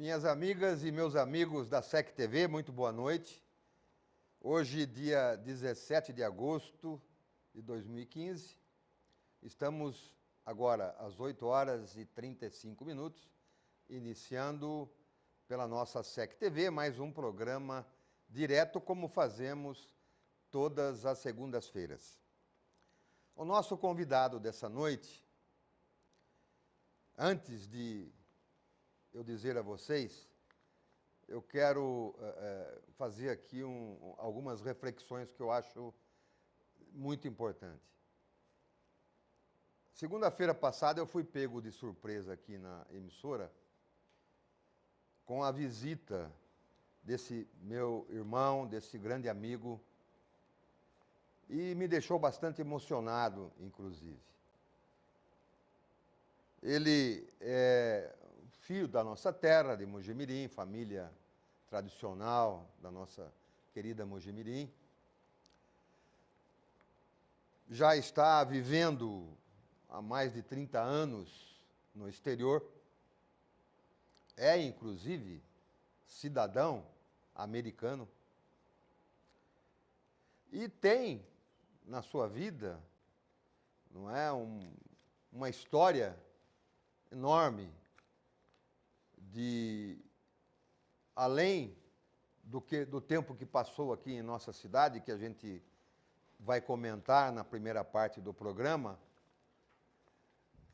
Minhas amigas e meus amigos da SEC TV, muito boa noite. Hoje, dia 17 de agosto de 2015, estamos agora às 8 horas e 35 minutos, iniciando pela nossa SEC TV mais um programa direto, como fazemos todas as segundas-feiras. O nosso convidado dessa noite, antes de eu dizer a vocês, eu quero fazer aqui algumas reflexões que eu acho muito importantes. Segunda-feira passada eu fui pego de surpresa aqui na emissora com a visita desse meu irmão, desse grande amigo, e me deixou bastante emocionado, inclusive. Ele é filho da nossa terra, de Mojimirim, família tradicional da nossa querida Mojimirim. Já está vivendo há mais de 30 anos no exterior. É, inclusive, cidadão americano. E tem na sua vida, não é, uma história enorme de, além do tempo que passou aqui em nossa cidade, que a gente vai comentar na primeira parte do programa,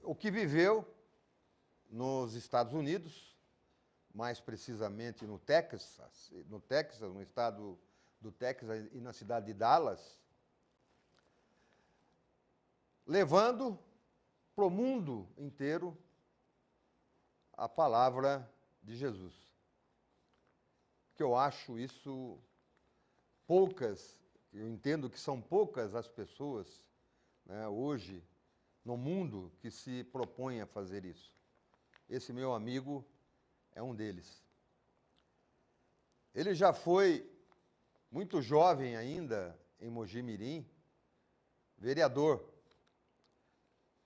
o que viveu nos Estados Unidos, mais precisamente no Texas, no estado do Texas e na cidade de Dallas, levando para o mundo inteiro a palavra de Jesus. Que eu acho isso eu entendo que são poucas as pessoas, né, hoje no mundo que se propõem a fazer isso. Esse meu amigo é um deles. Ele já foi, muito jovem ainda, em Mojimirim, vereador.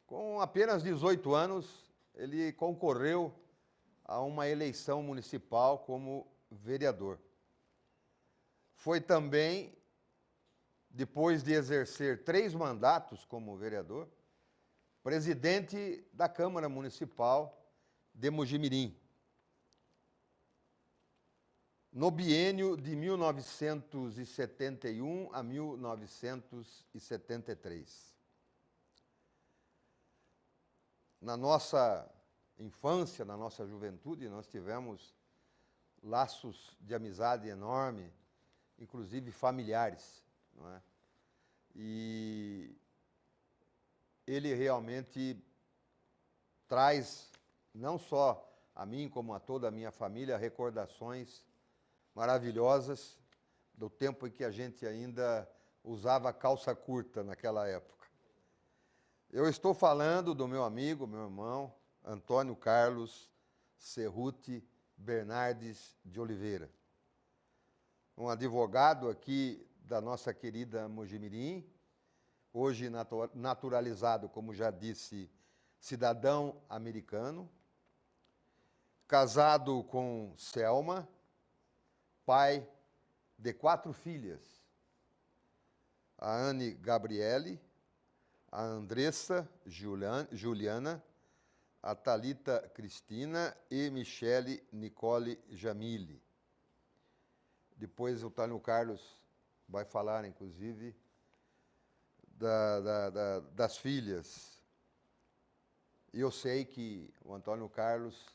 Com apenas 18 anos, ele concorreu a uma eleição municipal como vereador. Foi também, depois de exercer 3 mandatos como vereador, presidente da Câmara Municipal de Mojimirim, no biênio de 1971 a 1973. Na nossa infância, na nossa juventude, nós tivemos laços de amizade enorme, inclusive familiares, não é? E ele realmente traz, não só a mim, como a toda a minha família, recordações maravilhosas do tempo em que a gente ainda usava calça curta naquela época. Eu estou falando do meu amigo, meu irmão, Antônio Carlos Cerruti Bernardes de Oliveira, um advogado aqui da nossa querida Mojimirim, hoje naturalizado, como já disse, cidadão americano, casado com Selma, pai de 4 filhas, a Anne Gabriele, a Andressa Juliana, a Thalita Cristina e Michele Nicole Jamile. Depois o Antônio Carlos vai falar, inclusive, das filhas. E eu sei que o Antônio Carlos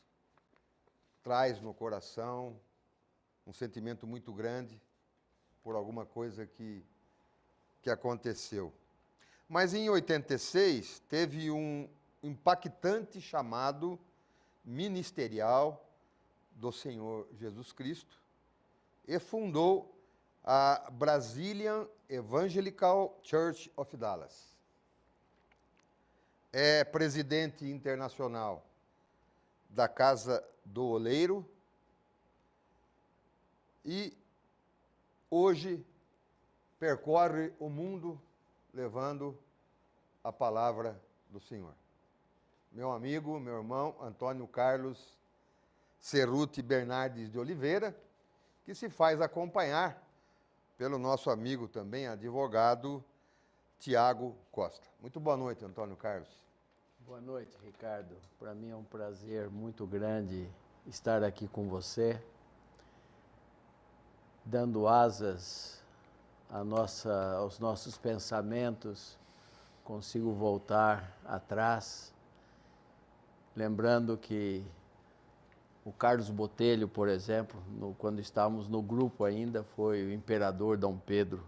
traz no coração um sentimento muito grande por alguma coisa que aconteceu. Mas em 86 teve um impactante chamado ministerial do Senhor Jesus Cristo e fundou a Brazilian Evangelical Church of Dallas. É presidente internacional da Casa do Oleiro e hoje percorre o mundo levando a palavra do Senhor. Meu amigo, meu irmão, Antônio Carlos Ceruti Bernardes de Oliveira, que se faz acompanhar pelo nosso amigo também, advogado Tiago Costa. Muito boa noite, Antônio Carlos. Boa noite, Ricardo. Para mim é um prazer muito grande estar aqui com você, dando asas aos nossos pensamentos. Consigo voltar atrás, lembrando que o Carlos Botelho, por exemplo, quando estávamos no grupo ainda, foi o imperador Dom Pedro,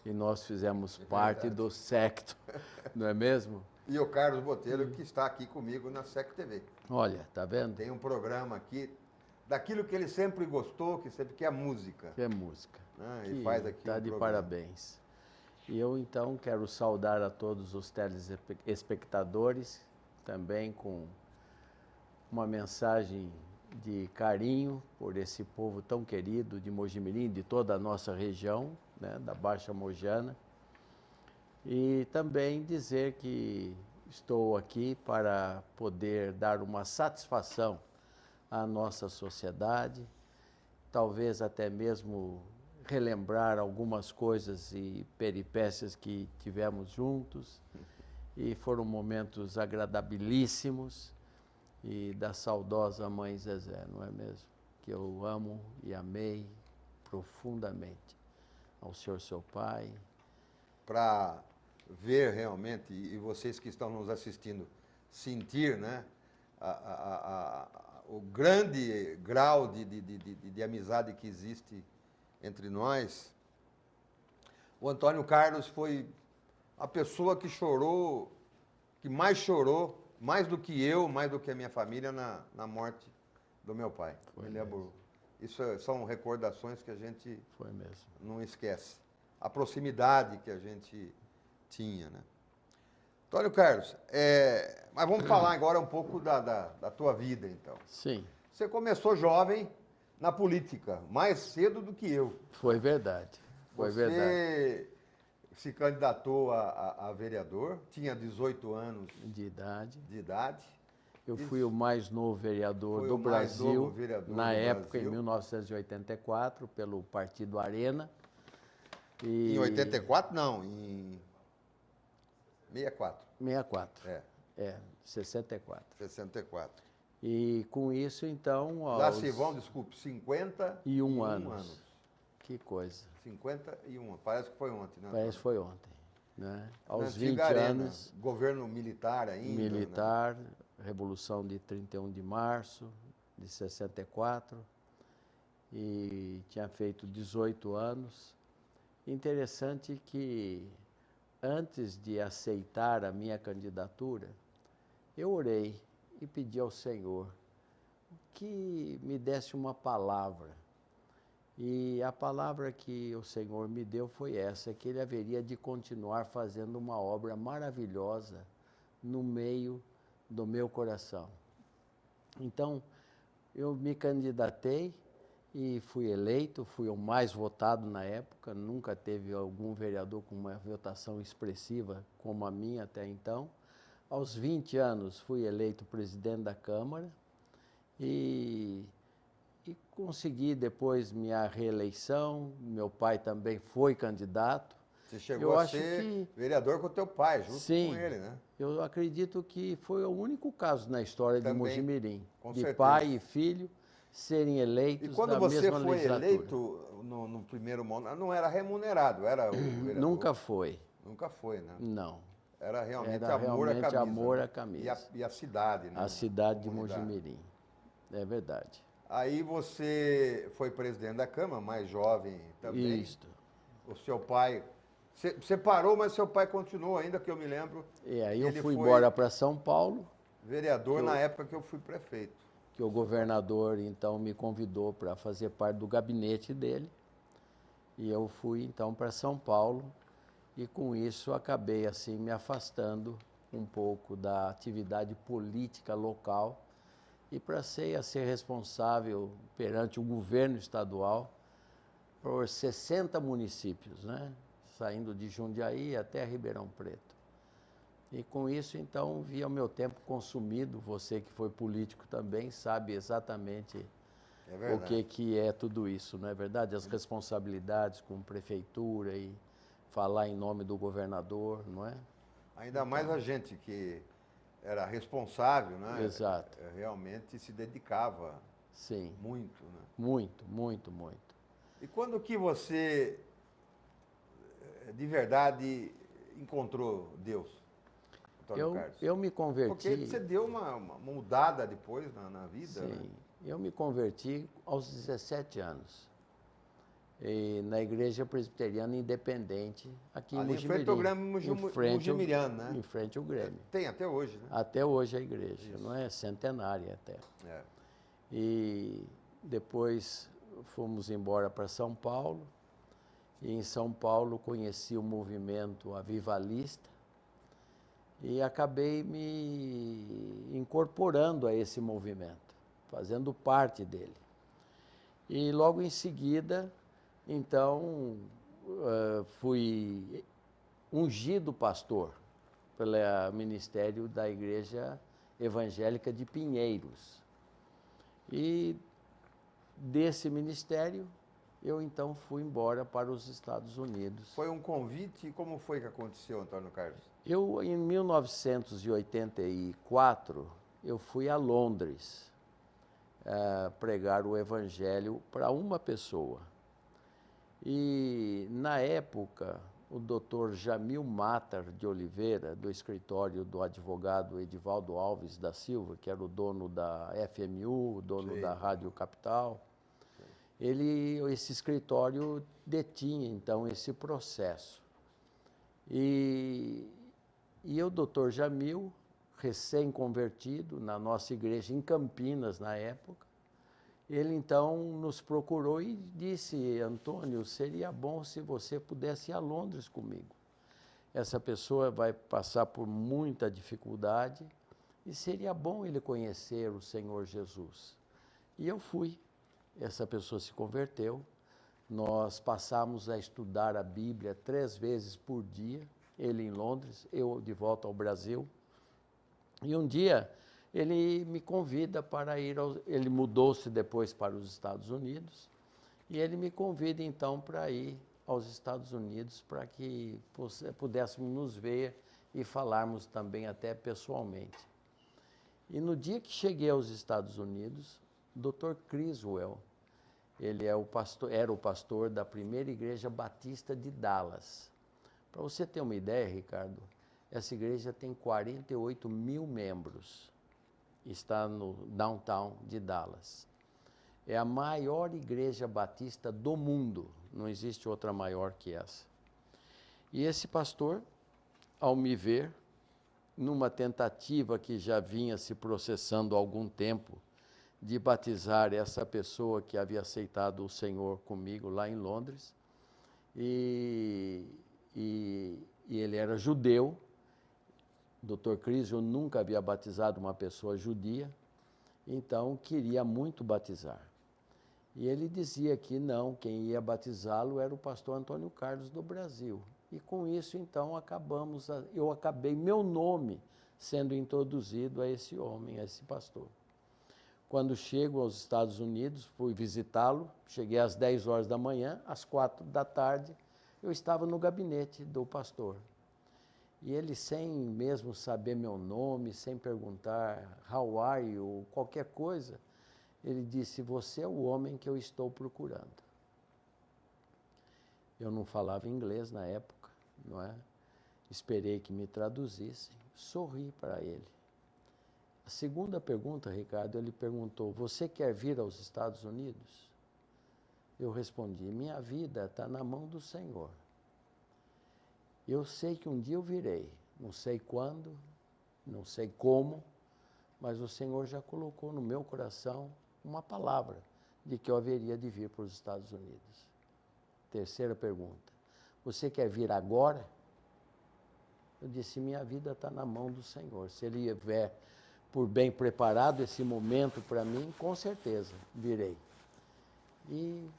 e nós fizemos parte do séquito, não é mesmo? E o Carlos Botelho, que está aqui comigo na SEC TV. Olha, tá vendo? Tem um programa aqui, daquilo que ele sempre gostou, que é a música. Que é música. Né? E faz aqui tá de programa. Parabéns. E eu, então, quero saudar a todos os telespectadores, também com uma mensagem de carinho por esse povo tão querido de Mojimirim, de toda a nossa região, né, da Baixa Mojana. E também dizer que estou aqui para poder dar uma satisfação à nossa sociedade, talvez até mesmo relembrar algumas coisas e peripécias que tivemos juntos, e foram momentos agradabilíssimos, e da saudosa mãe Zezé, não é mesmo? Que eu amo e amei profundamente ao senhor, seu pai. Para ver realmente, e vocês que estão nos assistindo, sentir, né, o grande grau de amizade que existe entre nós. O Antônio Carlos foi a pessoa que chorou, que mais chorou, mais do que eu, mais do que a minha família, na morte do meu pai. Foi Me lembro. Isso são recordações que a gente Foi mesmo. não esquece. A proximidade que a gente tinha, né? Antônio Carlos, mas vamos falar agora um pouco da tua vida, então. Sim. Você começou jovem na política, mais cedo do que eu. Foi verdade. Foi verdade. Você se candidatou a vereador, tinha 18 anos De idade. de idade. Eu fui o mais novo vereador Foi do o mais Brasil, novo vereador na do época, Brasil. em 1984, pelo Partido Arena. E Em 84, não, em 64. 64. É, 64. 64. E com isso, então, Já aos se vão, desculpe, 51 51 anos. Que coisa. 51, parece que foi ontem, né? Parece que foi ontem. Né? Na Aos 20 antiga Arena, anos, governo militar ainda. militar, Revolução de 31 de março de 64, e tinha feito 18 anos. Interessante que, antes de aceitar a minha candidatura, eu orei e pedi ao Senhor que me desse uma palavra. E a palavra que o Senhor me deu foi essa, que Ele haveria de continuar fazendo uma obra maravilhosa no meio do meu coração. Então, eu me candidatei e fui eleito, fui o mais votado na época, nunca teve algum vereador com uma votação expressiva como a minha até então. Aos 20 anos fui eleito presidente da Câmara e consegui depois minha reeleição. Meu pai também foi candidato. Você chegou a ser vereador com o teu pai, junto com ele, né? Eu acredito que foi o único caso na história de Mojimirim, de certeza. Pai e filho serem eleitos da mesma legislatura. E quando você foi eleito no primeiro momento, não era remunerado, era o vereador? Nunca foi. Nunca foi, né? Não. Era realmente Era amor realmente à camisa. amor à camisa. E a cidade, né? A cidade de Mojimirim. É verdade. Aí você foi presidente da Câmara, mais jovem também. Isto. O seu pai... Você parou, mas seu pai continuou ainda, que eu me lembro. E aí eu fui embora para São Paulo. Vereador na época que eu fui prefeito. Que o governador, então, me convidou para fazer parte do gabinete dele. E eu fui, então, para São Paulo. E com isso acabei, assim, me afastando um pouco da atividade política local. E passei a ser responsável perante o governo estadual por 60 municípios, né? Saindo de Jundiaí até Ribeirão Preto. E com isso, então, via o meu tempo consumido. Você que foi político também sabe exatamente É o verdade. que é tudo isso, não é verdade? As responsabilidades com prefeitura e falar em nome do governador, não é? Ainda mais Então, a gente que era responsável, né? exato, Realmente se dedicava sim, muito, né? muito, muito, muito. E quando que você, de verdade, encontrou Deus, Antônio Carlos? Eu me Porque converti, você deu uma mudada depois na vida, né? sim, eu me converti aos 17 anos. E na Igreja Presbiteriana Independente, aqui em Ali em frente ao Mojimirim, Grêmio Mugimiriano, né? em frente ao Grêmio. Tem até hoje, né? Até hoje a igreja, Isso. não é centenária até. É. E depois fomos embora para São Paulo, e em São Paulo conheci o movimento avivalista e acabei me incorporando a esse movimento, fazendo parte dele. E logo em seguida, então, fui ungido pastor pelo ministério da Igreja Evangélica de Pinheiros. E desse ministério, eu então fui embora para os Estados Unidos. Foi um convite? Como foi que aconteceu, Antônio Carlos? Eu, em 1984, eu fui a Londres pregar o Evangelho para uma pessoa. E, na época, o doutor Jamil Matar de Oliveira, do escritório do advogado Edivaldo Alves da Silva, que era o dono da FMU, o dono Sei. da Rádio Capital, esse escritório detinha, então, esse processo. E o doutor Jamil, recém-convertido na nossa igreja em Campinas, na época, ele então nos procurou e disse: Antônio, seria bom se você pudesse ir a Londres comigo. Essa pessoa vai passar por muita dificuldade e seria bom ele conhecer o Senhor Jesus. E eu fui. Essa pessoa se converteu. Nós passamos a estudar a Bíblia 3 vezes por dia, ele em Londres, eu de volta ao Brasil. E um dia ele me convida para ir ele mudou-se depois para os Estados Unidos, e ele me convida então para ir aos Estados Unidos para que pudéssemos nos ver e falarmos também até pessoalmente. E no dia que cheguei aos Estados Unidos, o Dr. Criswell, ele era o pastor da primeira igreja batista de Dallas. Para você ter uma ideia, Ricardo, essa igreja tem 48 mil membros. Está no downtown de Dallas. É a maior igreja batista do mundo. Não existe outra maior que essa. E esse pastor, ao me ver, numa tentativa que já vinha se processando há algum tempo, de batizar essa pessoa que havia aceitado o Senhor comigo lá em Londres, e ele era judeu. Dr. Criswell nunca havia batizado uma pessoa judia, então queria muito batizar. E ele dizia que não, quem ia batizá-lo era o pastor Antônio Carlos do Brasil. E com isso, então, eu acabei meu nome sendo introduzido a esse homem, a esse pastor. Quando chego aos Estados Unidos, fui visitá-lo, cheguei às 10 horas da manhã, às 4 da tarde, eu estava no gabinete do pastor. E ele, sem mesmo saber meu nome, sem perguntar how are you, qualquer coisa, ele disse: você é o homem que eu estou procurando. Eu não falava inglês na época, não é? Esperei que me traduzissem, sorri para ele. A segunda pergunta, Ricardo, ele perguntou: você quer vir aos Estados Unidos? Eu respondi: minha vida está na mão do Senhor. Eu sei que um dia eu virei, não sei quando, não sei como, mas o Senhor já colocou no meu coração uma palavra de que eu haveria de vir para os Estados Unidos. Terceira pergunta: você quer vir agora? Eu disse: minha vida está na mão do Senhor. Se Ele vier por bem preparado esse momento para mim, com certeza virei. E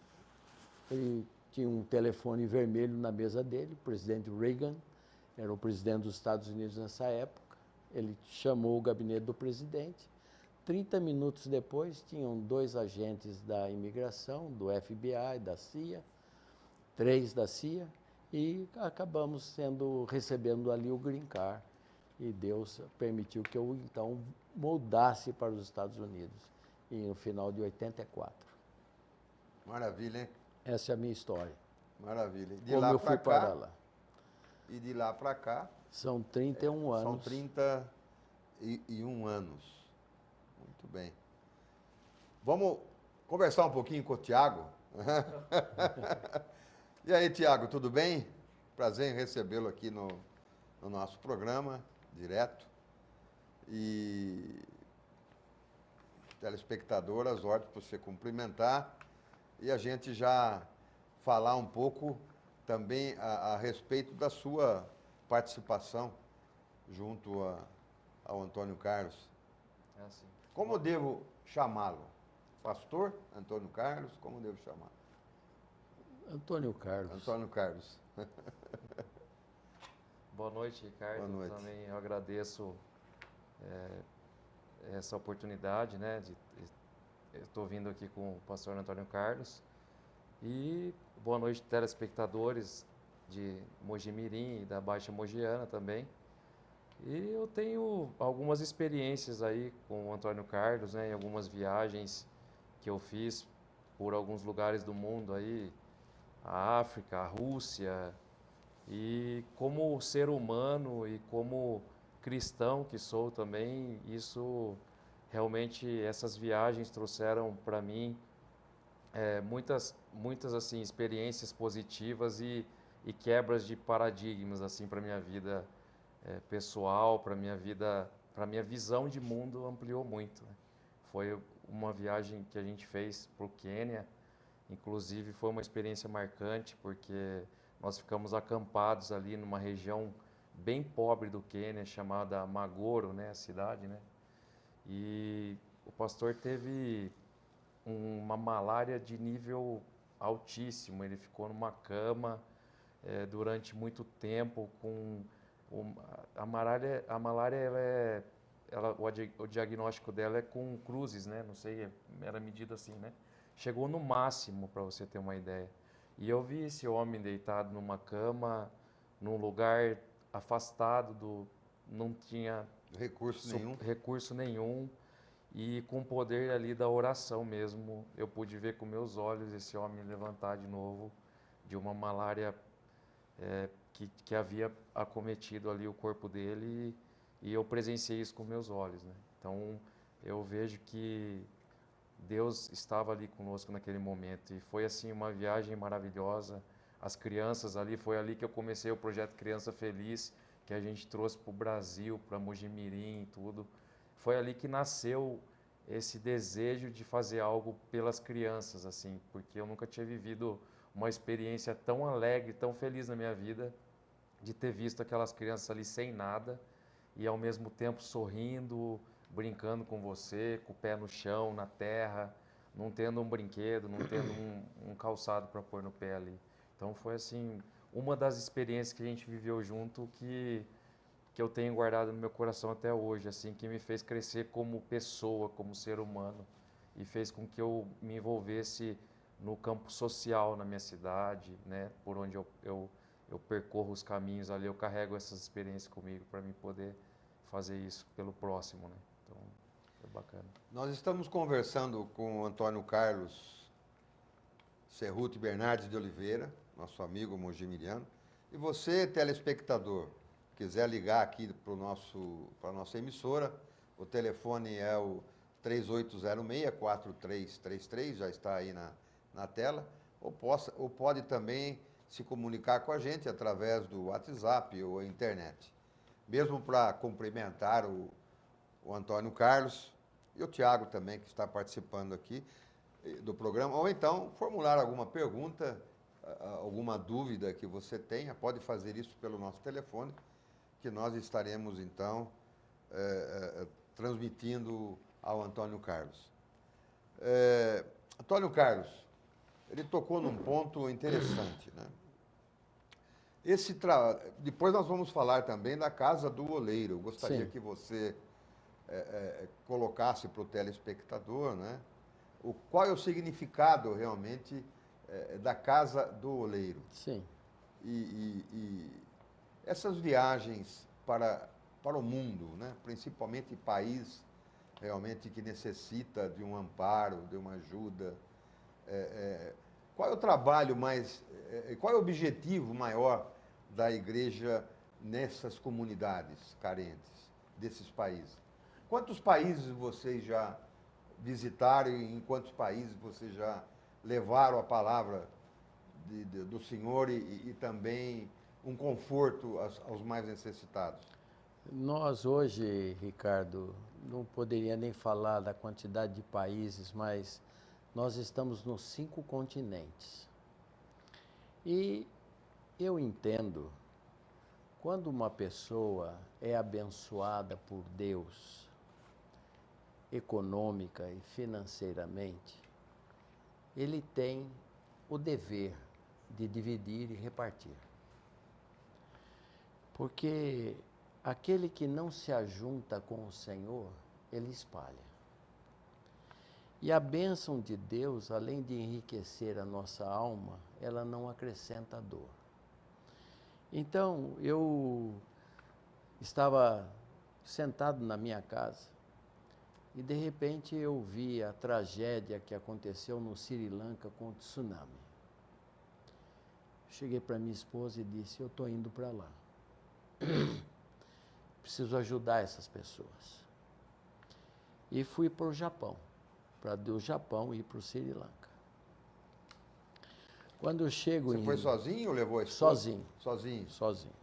ele tinha um telefone vermelho na mesa dele, o presidente Reagan, era o presidente dos Estados Unidos nessa época. Ele chamou o gabinete do presidente. 30 minutos depois, tinham 2 agentes da imigração, do FBI, da CIA, 3 da CIA, e acabamos recebendo ali o green card. E Deus permitiu que eu, então, mudasse para os Estados Unidos, no final de 84. Maravilha, hein? Essa é a minha história. Maravilha. De Como lá eu para fui cá, para lá. e de lá para cá, São 31 anos. são 31 anos. Muito bem. Vamos conversar um pouquinho com o Tiago. E aí, Tiago, tudo bem? Prazer em recebê-lo aqui no nosso programa, direto. E telespectadoras, ordens para você cumprimentar. E a gente já falar um pouco também a respeito da sua participação junto ao Antônio Carlos. É assim. Como eu devo chamá-lo? Pastor Antônio Carlos? Como devo chamar? Antônio Carlos. Antônio Carlos. Boa noite, Ricardo. Boa noite. Também eu agradeço essa oportunidade, né? Eu estou vindo aqui com o pastor Antônio Carlos. E boa noite, telespectadores de Mogi Mirim e da Baixa Mogiana também. E eu tenho algumas experiências aí com o Antônio Carlos, né? Em algumas viagens que eu fiz por alguns lugares do mundo aí, a África, a Rússia. E como ser humano e como cristão que sou também, isso realmente, essas viagens trouxeram para mim muitas assim, experiências positivas e quebras de paradigmas assim, para a minha vida pessoal, para a minha visão de mundo ampliou muito, né? Foi uma viagem que a gente fez para o Quênia, inclusive foi uma experiência marcante, porque nós ficamos acampados ali numa região bem pobre do Quênia, chamada Magoro, né, a cidade, né? E o pastor teve uma malária de nível altíssimo. Ele ficou numa cama durante muito tempo com a malária o diagnóstico dela é com cruzes, né? Não sei, era medido assim, né? Chegou no máximo, para você ter uma ideia. E eu vi esse homem deitado numa cama, num lugar afastado não tinha recurso nenhum, e com o poder ali da oração mesmo, eu pude ver com meus olhos esse homem levantar de novo de uma malária que havia acometido ali o corpo dele, e eu presenciei isso com meus olhos, né? Então eu vejo que Deus estava ali conosco naquele momento, e foi assim uma viagem maravilhosa. As crianças ali, foi ali que eu comecei o projeto Criança Feliz, que a gente trouxe para o Brasil, para Mogi Mirim e tudo. Foi ali que nasceu esse desejo de fazer algo pelas crianças, assim, porque eu nunca tinha vivido uma experiência tão alegre, tão feliz na minha vida, de ter visto aquelas crianças ali sem nada e ao mesmo tempo sorrindo, brincando com você, com o pé no chão, na terra, não tendo um brinquedo, não tendo um calçado para pôr no pé ali. Então foi assim, uma das experiências que a gente viveu junto que eu tenho guardado no meu coração até hoje, assim, que me fez crescer como pessoa, como ser humano, e fez com que eu me envolvesse no campo social na minha cidade, né? Por onde eu percorro os caminhos ali, eu carrego essas experiências comigo para mim poder fazer isso pelo próximo, né? Então, foi bacana. Nós estamos conversando com o Antônio Carlos Cerruti Bernardes de Oliveira, nosso amigo mojimiriano. E você, telespectador, quiser ligar aqui para a nossa emissora, o telefone é o 3806-4333, já está aí na tela, ou pode também se comunicar com a gente através do WhatsApp ou internet. Mesmo para cumprimentar o Antônio Carlos e o Tiago também, que está participando aqui do programa, ou então formular alguma pergunta, alguma dúvida que você tenha, pode fazer isso pelo nosso telefone, que nós estaremos, então, transmitindo ao Antônio Carlos. Antônio Carlos, ele tocou num ponto interessante, né? Depois nós vamos falar também da Casa do Oleiro. Eu gostaria Sim. que você colocasse para o telespectador, né, qual é o significado realmente da Casa do Oleiro. Sim. E essas viagens para o mundo, né, principalmente país realmente que necessita de um amparo, de uma ajuda. Qual é o trabalho qual é o objetivo maior da igreja nessas comunidades carentes desses países? Quantos países vocês já visitaram e em quantos países vocês já levaram a palavra do Senhor e também um conforto aos mais necessitados? Nós hoje, Ricardo, não poderia nem falar da quantidade de países, mas nós estamos nos 5 continentes. E eu entendo, quando uma pessoa é abençoada por Deus, econômica e financeiramente, ele tem o dever de dividir e repartir. Porque aquele que não se ajunta com o Senhor, ele espalha. E a bênção de Deus, além de enriquecer a nossa alma, ela não acrescenta dor. Então, eu estava sentado na minha casa e, de repente, eu vi a tragédia que aconteceu no Sri Lanka com o tsunami. Cheguei para minha esposa e disse, eu estou indo para lá. Preciso ajudar essas pessoas. E fui para o Japão, para do Japão ir para o Sri Lanka. Quando eu chego Você foi sozinho ou levou a esposa? Sozinho. Sozinho. Sozinho.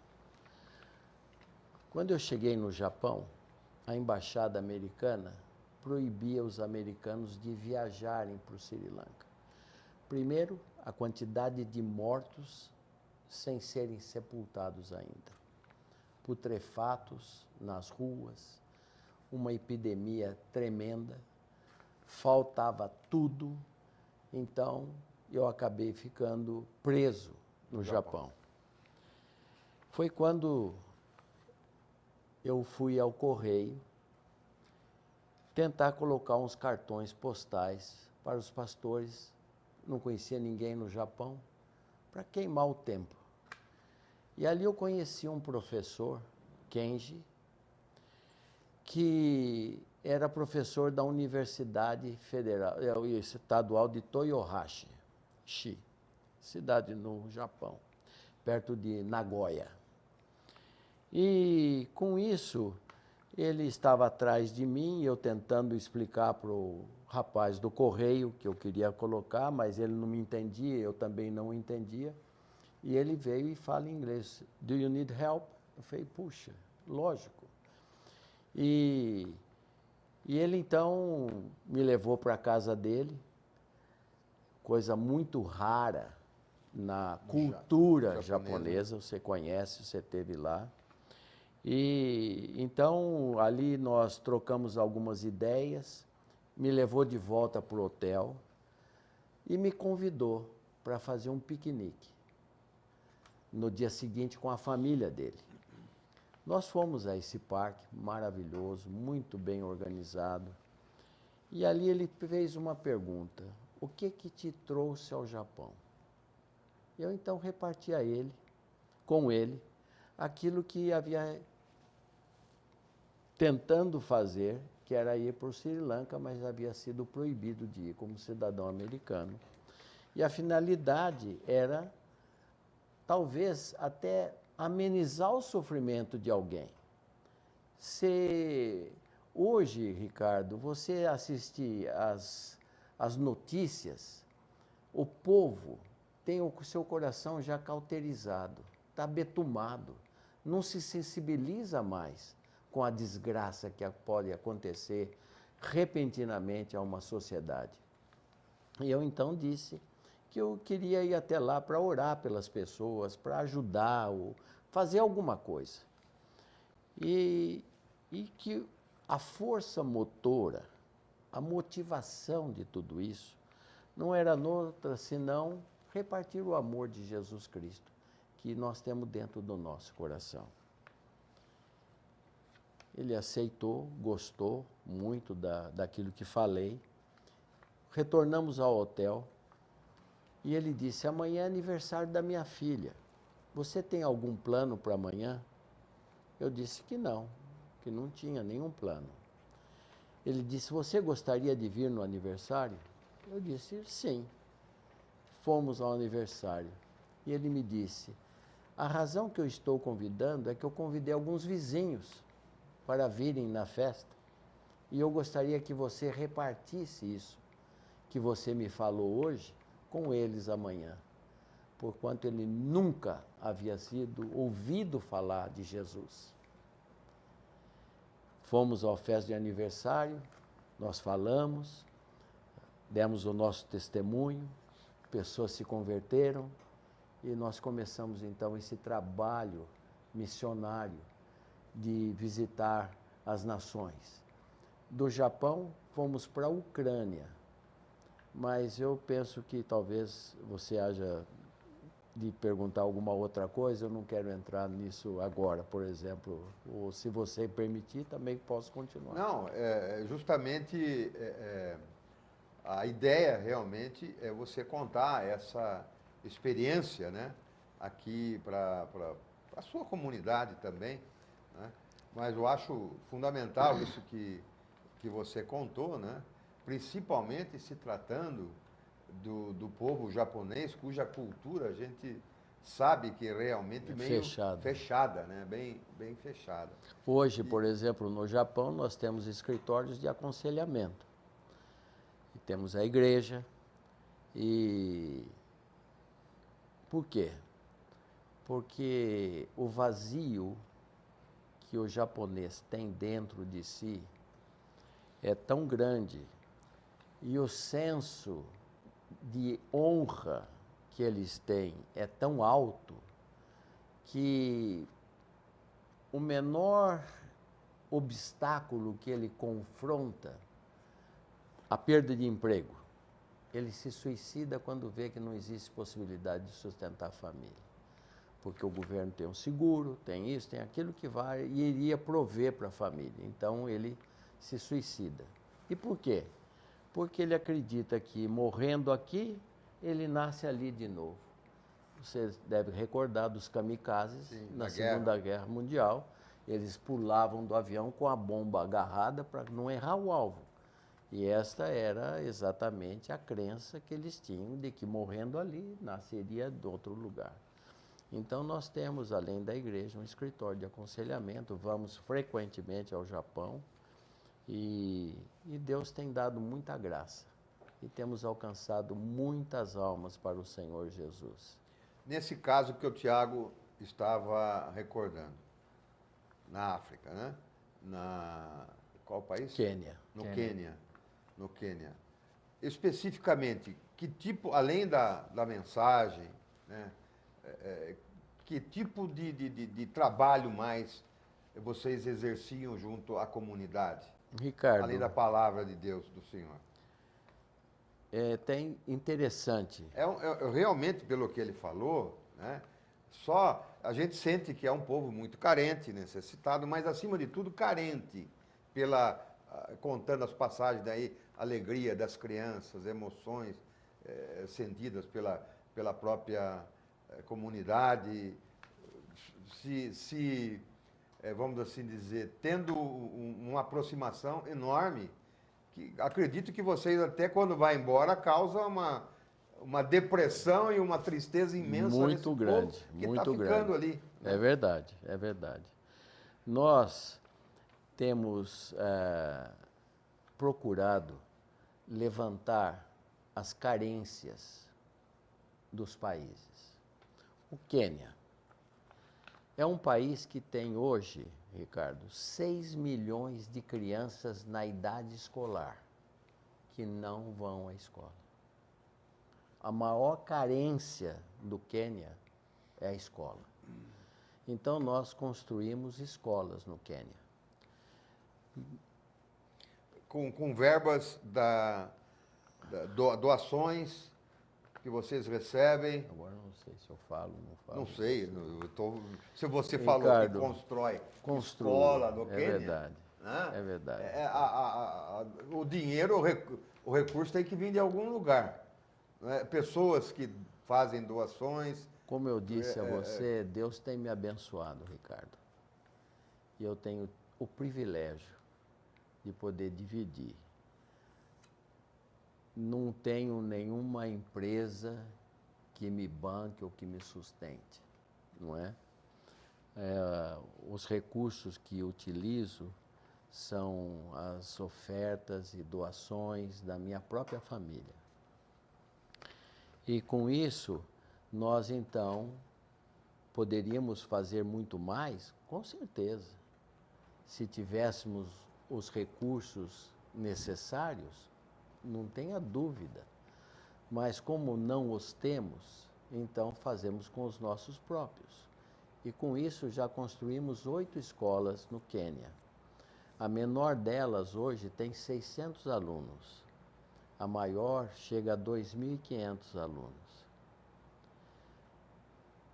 Quando eu cheguei no Japão, a embaixada americana proibia os americanos de viajarem para o Sri Lanka. Primeiro, a quantidade de mortos sem serem sepultados ainda. Putrefatos nas ruas, uma epidemia tremenda, faltava tudo, então eu acabei ficando preso no Japão. Foi quando eu fui ao correio tentar colocar uns cartões postais para os pastores, não conhecia ninguém no Japão, para queimar o tempo. E ali eu conheci um professor, Kenji, que era professor da Universidade Federal, Estadual de Toyohashi, cidade no Japão, perto de Nagoya. E com isso, ele estava atrás de mim, eu tentando explicar para o rapaz do correio que eu queria colocar, mas ele não me entendia, eu também não entendia. E ele veio e fala em inglês, do you need help? Eu falei, puxa, lógico. E ele então me levou para a casa dele, coisa muito rara na cultura japonesa, você conhece, você esteve lá. E então ali nós trocamos algumas ideias, me levou de volta para o hotel e me convidou para fazer um piquenique no dia seguinte com a família dele. Nós fomos a esse parque maravilhoso, muito bem organizado, e ali ele fez uma pergunta, o que te trouxe ao Japão? Eu então reparti com ele, aquilo que havia tentando fazer, que era ir para o Sri Lanka, mas havia sido proibido de ir como cidadão americano. E a finalidade era, talvez, até amenizar o sofrimento de alguém. Se hoje, Ricardo, você assistir às notícias, o povo tem o seu coração já cauterizado, está betumado, não se sensibiliza mais com a desgraça que pode acontecer repentinamente a uma sociedade. E eu então disse que eu queria ir até lá para orar pelas pessoas, para ajudar, ou fazer alguma coisa. E que a força motora, a motivação de tudo isso, não era outra senão repartir o amor de Jesus Cristo, que nós temos dentro do nosso coração. Ele aceitou, gostou muito daquilo que falei. Retornamos ao hotel e ele disse: amanhã é aniversário da minha filha. Você tem algum plano para amanhã? Eu disse que não tinha nenhum plano. Ele disse: você gostaria de vir no aniversário? Eu disse: sim. Fomos ao aniversário. E ele me disse: a razão que eu estou convidando é que eu convidei alguns vizinhos para virem na festa. E eu gostaria que você repartisse isso que você me falou hoje com eles amanhã. Porquanto ele nunca havia sido ouvido falar de Jesus. Fomos à festa de aniversário, nós falamos, demos o nosso testemunho, pessoas se converteram e nós começamos então esse trabalho missionário de visitar as nações. Do Japão, fomos para a Ucrânia, mas eu penso que talvez você haja de perguntar alguma outra coisa, eu não quero entrar nisso agora, por exemplo, ou se você permitir, também posso continuar. Não, justamente a ideia realmente é você contar essa experiência, né, aqui para a sua comunidade também, né? Mas eu acho fundamental isso que você contou, né? Principalmente se tratando do povo japonês, cuja cultura a gente sabe que é realmente meio fechada, né? Bem fechada. Hoje, por exemplo, no Japão, nós temos escritórios de aconselhamento. E temos a igreja. E por quê? Porque o vazio que o japonês tem dentro de si é tão grande e o senso de honra que eles têm é tão alto que o menor obstáculo que ele confronta, a perda de emprego, ele se suicida quando vê que não existe possibilidade de sustentar a família. Porque o governo tem um seguro, tem isso, tem aquilo que vai e iria prover para a família. Então ele se suicida. E por quê? Porque ele acredita que morrendo aqui, ele nasce ali de novo. Você deve recordar dos kamikazes. Sim, na Segunda Guerra Mundial. Eles pulavam do avião com a bomba agarrada para não errar o alvo. E esta era exatamente a crença que eles tinham de que morrendo ali, nasceria de outro lugar. Então nós temos, além da igreja, um escritório de aconselhamento, vamos frequentemente ao Japão e Deus tem dado muita graça e temos alcançado muitas almas para o Senhor Jesus. Nesse caso que o Tiago estava recordando, na África, né? Qual país? Quênia. No Quênia. Especificamente, que tipo, além da mensagem, né? Que tipo de trabalho mais vocês exerciam junto à comunidade? Ricardo, além da palavra de Deus do Senhor. Tem interessante. Realmente, pelo que ele falou, né, só a gente sente que é um povo muito carente, necessitado, mas acima de tudo carente, contando as passagens daí, alegria das crianças, emoções sentidas pela própria comunidade, vamos assim dizer, tendo uma aproximação enorme, que acredito que vocês até quando vai embora causa uma depressão e uma tristeza imensa muito grande, povo que muito está ficando grande. ali. Né? É verdade, é verdade. Nós temos procurado levantar as carências dos países. O Quênia é um país que tem hoje, Ricardo, 6 milhões de crianças na idade escolar que não vão à escola. A maior carência do Quênia é a escola. Então, nós construímos escolas no Quênia. Com verbas doações que vocês recebem. Agora não sei se eu falo, não falo. Não sei, se você Ricardo, falou que constrói construo, escola no é Quênia, verdade, né? é verdade. O dinheiro, o recurso tem que vir de algum lugar. Né? Pessoas que fazem doações. Como eu disse a você, Deus tem me abençoado, Ricardo. E eu tenho o privilégio de poder dividir. Não tenho nenhuma empresa que me banque ou que me sustente, não é? Os recursos que utilizo são as ofertas e doações da minha própria família. E com isso, nós então poderíamos fazer muito mais? Com certeza. Se tivéssemos os recursos necessários, não tenha dúvida. Mas como não os temos, então fazemos com os nossos próprios. E com isso já construímos 8 escolas no Quênia. A menor delas hoje tem 600 alunos. A maior chega a 2.500 alunos.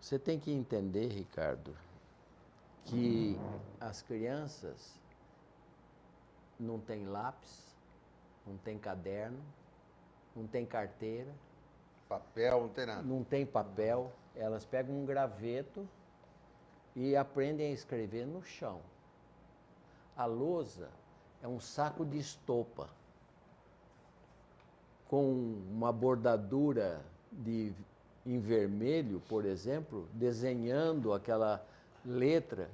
Você tem que entender, Ricardo, que as crianças não têm lápis, não têm caderno, não têm carteira, Papel, não tem nada. não tem papel. Elas pegam um graveto e aprendem a escrever no chão. A lousa é um saco de estopa com uma bordadura em vermelho, por exemplo, desenhando aquela letra.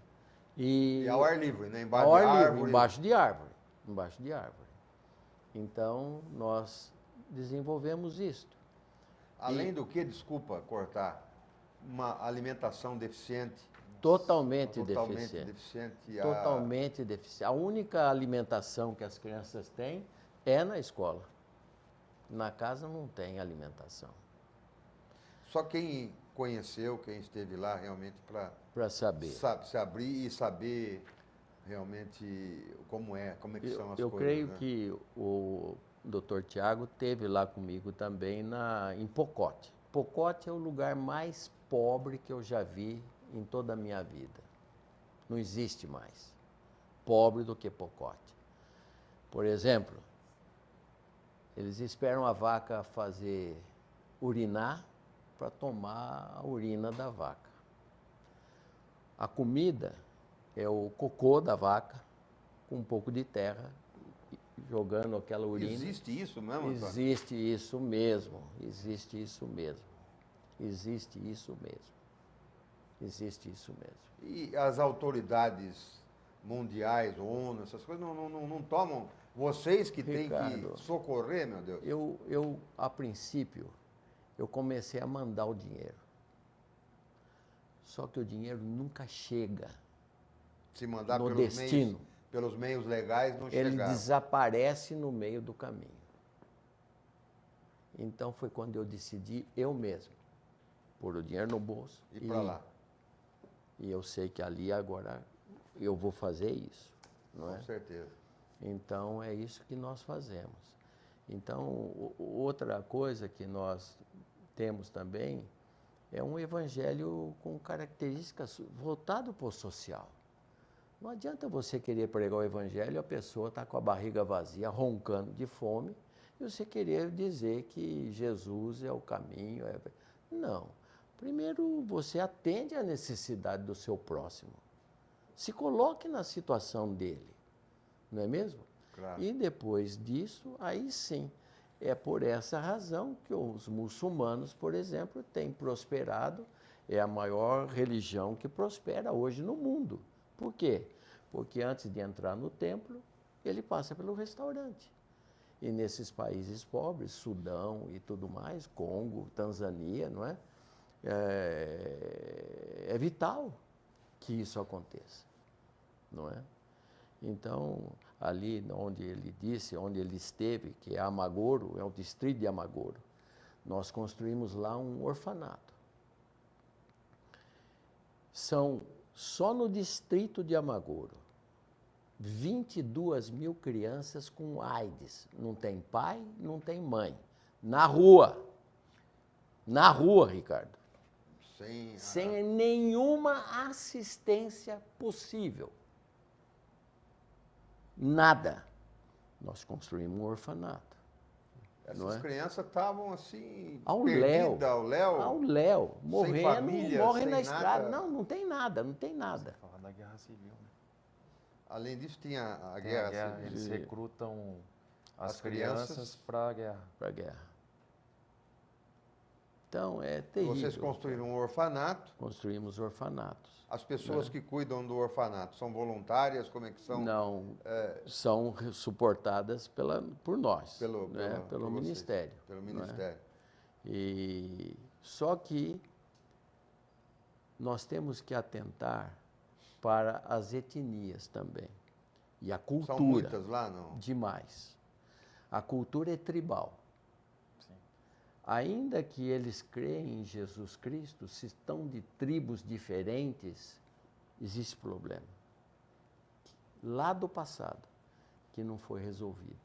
E ao ar livre, né? Embaixo ao de ar livre, árvore. embaixo de árvore. Embaixo de árvore. Então, nós desenvolvemos isto. Além do que, desculpa cortar, uma alimentação deficiente. Totalmente deficiente. deficiente. Totalmente deficiente. A única alimentação que as crianças têm é na escola. Na casa não tem alimentação. Só quem conheceu, quem esteve lá realmente Para saber. se abrir e saber realmente como que são as Eu coisas. creio né? que o Dr. Tiago esteve lá comigo também em Pocote. Pocote é o lugar mais pobre que eu já vi em toda a minha vida. Não existe mais pobre do que Pocote. Por exemplo, eles esperam a vaca fazer urinar para tomar a urina da vaca. A comida é o cocô da vaca com um pouco de terra, jogando aquela urina. Existe isso mesmo, Antônio? Existe isso mesmo, existe isso mesmo, existe isso mesmo, existe isso mesmo. E as autoridades mundiais, ONU, essas coisas, não tomam? Vocês que têm Ricardo, que socorrer, meu Deus. Eu, a princípio, eu comecei a mandar o dinheiro. Só que o dinheiro nunca chega. Se mandar no destino. Pelos meios legais, não Ele chegaram. desaparece no meio do caminho. Então foi quando eu decidi eu mesmo pôr o dinheiro no bolso E para lá. E eu sei que ali agora eu vou fazer isso, não é? Com certeza. Então é isso que nós fazemos. Então outra coisa que nós temos também é um evangelho com características voltado para o social. Não adianta você querer pregar o evangelho e a pessoa está com a barriga vazia, roncando de fome, e você querer dizer que Jesus é o caminho. Não. Primeiro, você atende à necessidade do seu próximo. Se coloque na situação dele, não é mesmo? Claro. E depois disso, aí sim, é por essa razão que os muçulmanos, por exemplo, têm prosperado, é a maior religião que prospera hoje no mundo. Por quê? Porque antes de entrar no templo, ele passa pelo restaurante. E nesses países pobres, Sudão e tudo mais, Congo, Tanzânia, não é? É vital que isso aconteça, não é? Então, ali onde ele disse, onde ele esteve, que é Amagoro, é o distrito de Amagoro, nós construímos lá um orfanato. São, só no distrito de Amagoro, 22.000 crianças com AIDS. Não tem pai, não tem mãe. Na rua. Na rua, Ricardo. Sem, Sem nenhuma assistência possível. Nada. Nós construímos um orfanato. não essas é? crianças estavam assim, Ao perdidas léu. ao léu, Ao léu. Morrendo, família, morrem sem na estrada. nada. Não, não tem nada, não tem nada. Falar da Guerra Civil, né? além disso tinha a Tem guerra, a guerra, civil. eles Sim. recrutam as As crianças. crianças para a guerra. Para a guerra. Então, é E terrível. vocês construíram um orfanato. Construímos orfanatos. As pessoas que cuidam do orfanato são voluntárias? Como é que são? Não, são suportadas por nós, Pelo- né? pela- pelo por vocês, Ministério. Pelo não é? Ministério. E só que nós temos que atentar para as etnias também. E a cultura. São muitas lá, não? Demais. A cultura é tribal. Sim. Ainda que eles creem em Jesus Cristo, se estão de tribos diferentes, existe problema. Lá do passado, que não foi resolvido.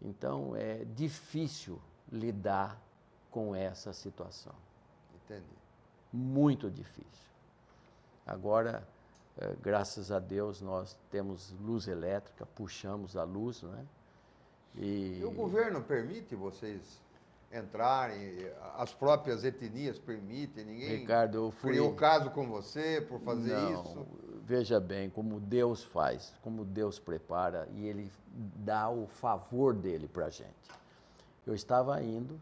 Então, é difícil lidar com essa situação. Entendi. Muito difícil. Agora, graças a Deus, nós temos luz elétrica, puxamos a luz, né? E o governo permite vocês entrarem? As próprias etnias permitem? Ninguém Ricardo, eu fui... criou caso com você por fazer Não, isso? veja bem, como Deus faz, como Deus prepara e Ele dá o favor dele para a gente. Eu estava indo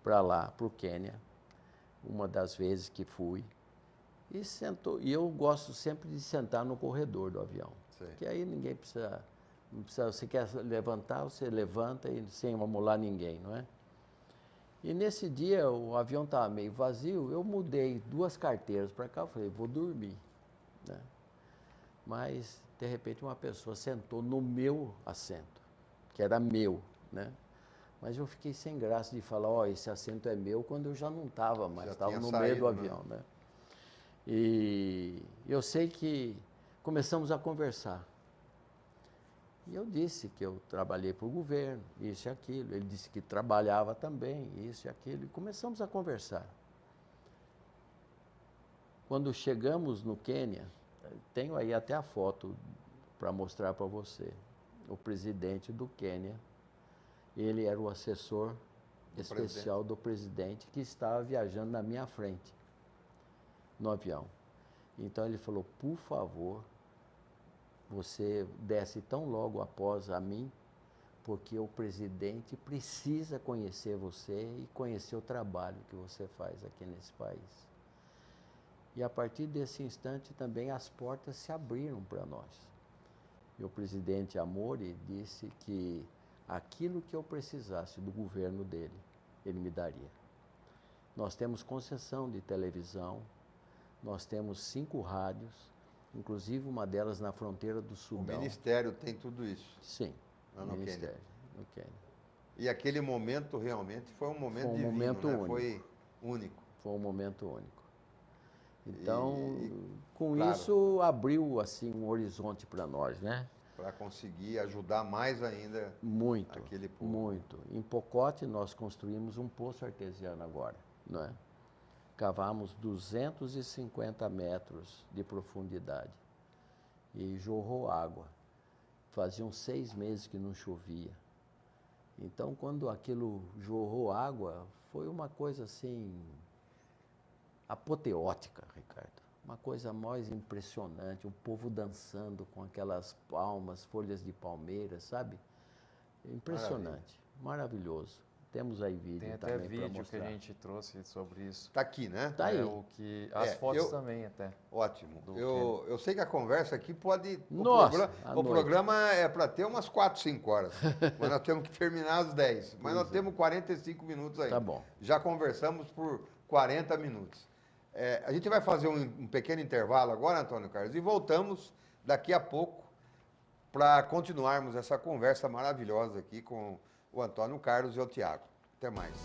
para lá, para o Quênia, uma das vezes que fui, e sentou. E eu gosto sempre de sentar no corredor do avião, Sei. que aí ninguém precisa, não precisa. Você quer levantar, você levanta e sem amolar ninguém, não é? E nesse dia o avião estava meio vazio, eu mudei 2 carteiras para cá, eu falei, vou dormir, né? Mas de repente uma pessoa sentou no meu assento, que era meu, né? Mas eu fiquei sem graça de falar, ó, esse assento é meu, quando eu já não estava mais, Já estava tinha no saído, meio do né? avião, né? E eu sei que começamos a conversar. E eu disse que eu trabalhei para o governo, isso e aquilo. Ele disse que trabalhava também, isso e aquilo. E começamos a conversar. Quando chegamos no Quênia, tenho aí até a foto para mostrar para você. O presidente do Quênia, ele era o assessor especial do presidente que estava viajando na minha frente, no avião. Então ele falou, por favor, você desce tão logo após a mim, porque o presidente precisa conhecer você e conhecer o trabalho que você faz aqui nesse país. E a partir desse instante também as portas se abriram para nós. E o presidente Amori disse que aquilo que eu precisasse do governo dele, ele me daria. Nós temos concessão de televisão, nós temos 5 rádios, inclusive uma delas na fronteira do O Sudão. Ministério tem tudo isso. Sim, Lá no Ministério, no Quênia. E aquele momento realmente foi um momento Foi um divino, momento né? único. Foi único. Foi um momento único. Então, com claro. isso, abriu assim um horizonte para nós, né? Para conseguir ajudar mais ainda Muito, aquele povo. muito. Em Pocote, nós construímos um poço artesiano agora, não é? Cavamos 250 metros de profundidade e jorrou água. Faziam 6 meses que não chovia. Então, quando aquilo jorrou água, foi uma coisa assim apoteótica, Ricardo. Uma coisa mais impressionante, o povo dançando com aquelas palmas, folhas de palmeira, sabe? Impressionante, maravilhoso. Temos aí vídeo Tem até também para vídeo que mostrar. a gente trouxe sobre isso. Está aqui, né? Tá aí. O que, as fotos também até. Ótimo. Do Eu sei que a conversa aqui pode... Nossa, à o noite. programa é para ter umas 4, 5 horas. Mas nós temos que terminar às 10. Mas nós temos 45 minutos ainda. Tá bom. Já conversamos por 40 minutos. A gente vai fazer um pequeno intervalo agora, Antônio Carlos, e voltamos daqui a pouco para continuarmos essa conversa maravilhosa aqui com o Antônio Carlos e o Tiago. Até mais.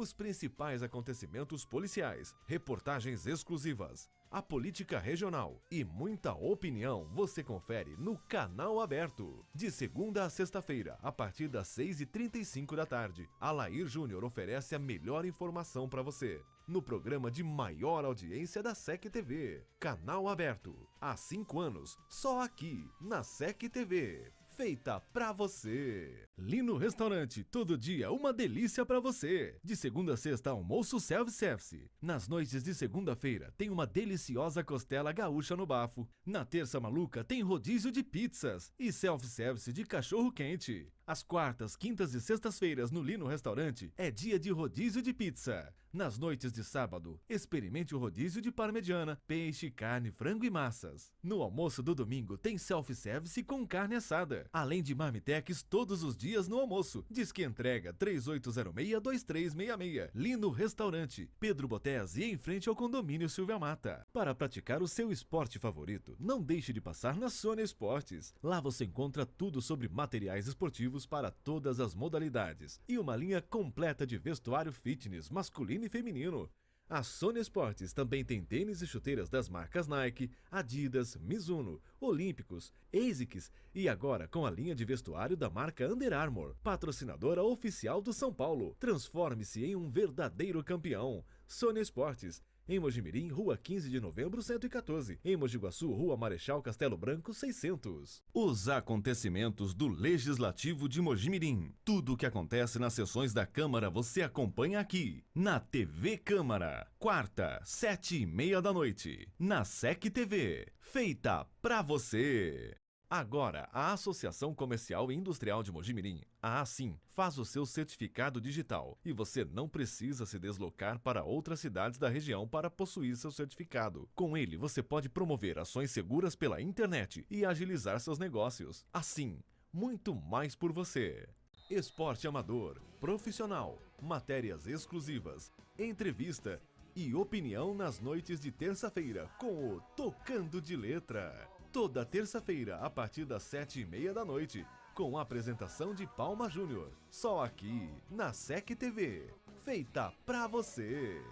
os principais acontecimentos policiais, reportagens exclusivas, a política regional e muita opinião você confere no Canal Aberto. De segunda a sexta-feira, a partir das 6h35 da tarde, Alair Júnior oferece a melhor informação para você. No programa de maior audiência da SEC TV. Canal Aberto. Há 5 anos, só aqui, na SEC TV. Feita pra você. Lino Restaurante, todo dia uma delícia pra você. De segunda a sexta, almoço self-service. Nas noites de segunda-feira, tem uma deliciosa costela gaúcha no bafo. Na terça maluca, tem rodízio de pizzas e self-service de cachorro quente. Às quartas, quintas e sextas-feiras no Lino Restaurante é dia de rodízio de pizza. Nas noites de sábado, experimente o rodízio de parmegiana, peixe, carne, frango e massas. No almoço do domingo tem self-service com carne assada. Além de marmitex todos os dias no almoço. Diz que entrega 3806-2366. Lino Restaurante, Pedro Botesi, em frente ao condomínio Silvia Mata. Para praticar o seu esporte favorito, não deixe de passar na Sônia Esportes. Lá você encontra tudo sobre materiais esportivos para todas as modalidades e uma linha completa de vestuário fitness masculino e feminino. A Sônia Esportes também tem tênis e chuteiras das marcas Nike, Adidas, Mizuno, Olímpicos, ASICS e agora com a linha de vestuário da marca Under Armour, patrocinadora oficial do São Paulo. Transforme-se em um verdadeiro campeão. Sônia Esportes. Em Mojimirim, Rua 15 de Novembro, 114. Em Mogi Guaçu, Rua Marechal Castelo Branco, 600. Os acontecimentos do Legislativo de Mojimirim. Tudo o que acontece nas sessões da Câmara você acompanha aqui, na TV Câmara. Quarta, 7h30 da noite. Na SEC TV. Feita pra você. Agora, a Associação Comercial e Industrial de Mojimirim, a ASIM, faz o seu certificado digital e você não precisa se deslocar para outras cidades da região para possuir seu certificado. Com ele, você pode promover ações seguras pela internet e agilizar seus negócios. ASIM, muito mais por você. Esporte amador, profissional, matérias exclusivas, entrevista e opinião nas noites de terça-feira com o Tocando de Letra. Toda terça-feira, a partir das 7h30 da noite, com a apresentação de Palma Júnior. Só aqui, na SEC TV. Feita pra você.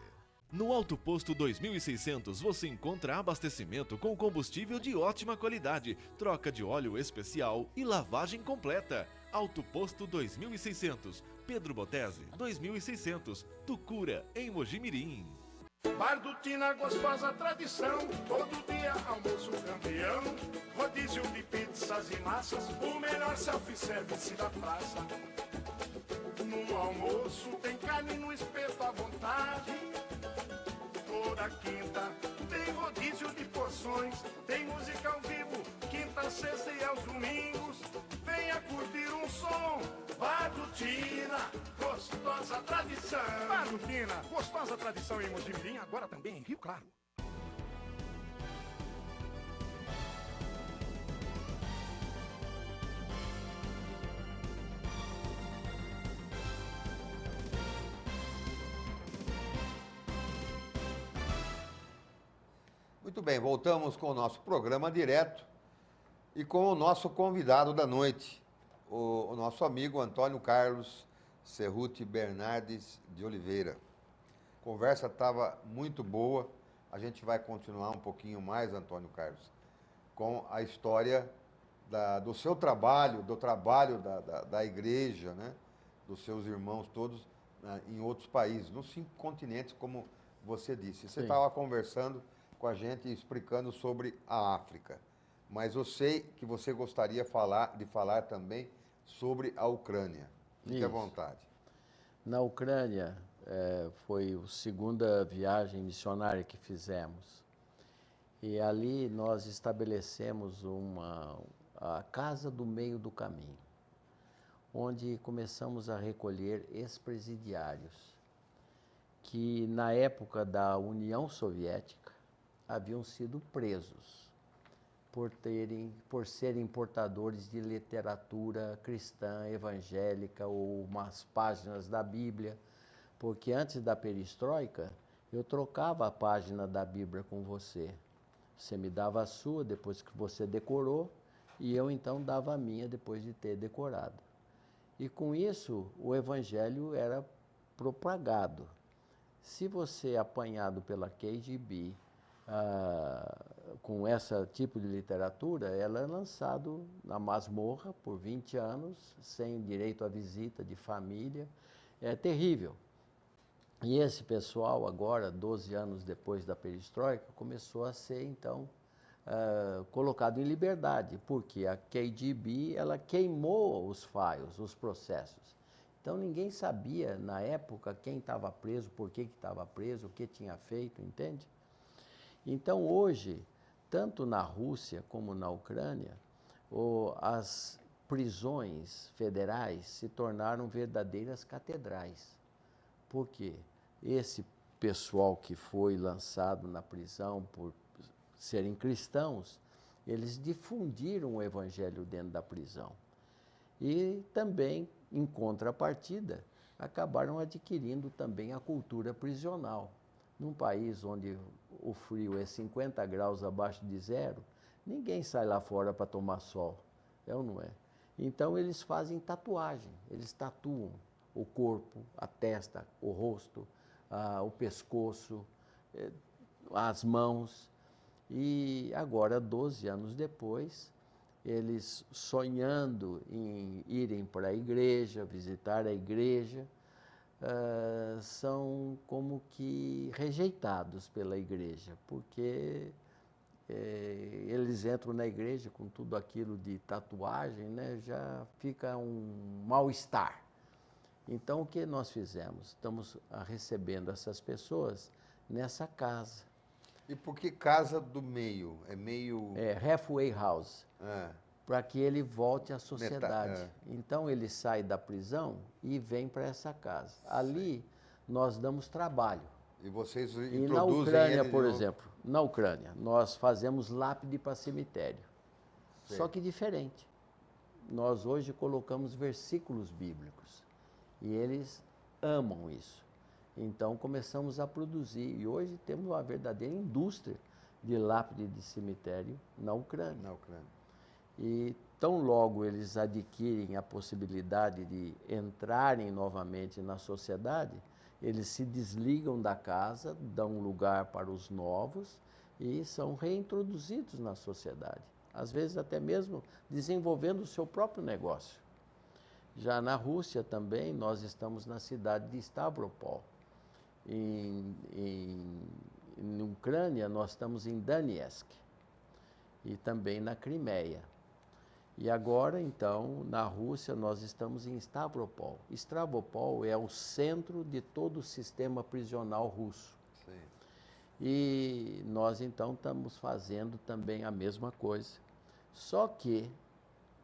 No Alto Posto 2600 você encontra abastecimento com combustível de ótima qualidade, troca de óleo especial e lavagem completa. Alto Posto 2600, Pedro Botesi 2600, Tucura, em Mojimirim. Bar do Tina, gostosa tradição, todo dia almoço campeão, rodízio de pizzas e massas, o melhor self-service da praça. No almoço tem carne no espeto à vontade, toda quinta tem rodízio de porções, tem música ao vivo, quinta, sexta e aos domingos, venha curtir um som. Bar do Tina, gostosa tradição. Bar do Tina, gostosa tradição em Mojimirim, agora também em Rio Claro. Muito bem, voltamos com o nosso programa direto e com o nosso convidado da noite, o nosso amigo Antônio Carlos Cerruti Bernardes de Oliveira. A conversa estava muito boa, a gente vai continuar um pouquinho mais, Antônio Carlos, com a história do seu trabalho, do trabalho da igreja, né? Dos seus irmãos todos em outros países, nos 5 continentes, como você disse. Você estava conversando com a gente, explicando sobre a África, mas eu sei que você gostaria de falar também sobre a Ucrânia. Fique à vontade. Na Ucrânia, foi a segunda viagem missionária que fizemos. E ali nós estabelecemos a Casa do Meio do Caminho, onde começamos a recolher ex-presidiários, que na época da União Soviética haviam sido presos por serem portadores de literatura cristã, evangélica ou umas páginas da Bíblia, porque antes da perestroika eu trocava a página da Bíblia com você. Você me dava a sua depois que você decorou e eu então dava a minha depois de ter decorado. E com isso o evangelho era propagado. Se você é apanhado pela KGB com esse tipo de literatura, ela é lançado na masmorra por 20 anos, sem direito à visita de família. É terrível. E esse pessoal agora, 12 anos depois da perestroika, começou a ser, então, colocado em liberdade, porque a KGB, ela queimou os files, os processos. Então, ninguém sabia, na época, quem estava preso, por que estava preso, o que tinha feito, entende? Então, hoje, tanto na Rússia como na Ucrânia, as prisões federais se tornaram verdadeiras catedrais. Por quê? Esse pessoal que foi lançado na prisão por serem cristãos, eles difundiram o evangelho dentro da prisão. E também, em contrapartida, acabaram adquirindo também a cultura prisional. Num país onde o frio é 50 graus abaixo de zero, ninguém sai lá fora para tomar sol, é ou não é? Então eles fazem tatuagem, eles tatuam o corpo, a testa, o rosto, o pescoço, as mãos. E agora, 12 anos depois, eles sonhando em irem para a igreja, visitar a igreja, são como que rejeitados pela igreja, porque eles entram na igreja com tudo aquilo de tatuagem, né, já fica um mal-estar. Então, o que nós fizemos? Estamos recebendo essas pessoas nessa casa. E por que casa do meio? É meio... É halfway house. É. Para que ele volte à sociedade. é. Então, ele sai da prisão e vem para essa casa. Ali, nós damos trabalho. E vocês E introduzem na Ucrânia, ele de por novo? exemplo, na Ucrânia, nós fazemos lápide para cemitério. Sei. Só que diferente. Nós hoje colocamos versículos bíblicos. E eles amam isso. Então, começamos a produzir. E hoje temos uma verdadeira indústria de lápide de cemitério na Ucrânia. Na Ucrânia. E tão logo eles adquirem a possibilidade de entrarem novamente na sociedade, eles se desligam da casa, dão lugar para os novos e são reintroduzidos na sociedade. Às vezes até mesmo desenvolvendo o seu próprio negócio. Já na Rússia também, nós estamos na cidade de Stavropol. Em Ucrânia, nós estamos em Donetsk e também na Crimeia. E agora, então, na Rússia, nós estamos em Stavropol. Stavropol é o centro de todo o sistema prisional russo. Sim. E nós, então, estamos fazendo também a mesma coisa. Só que,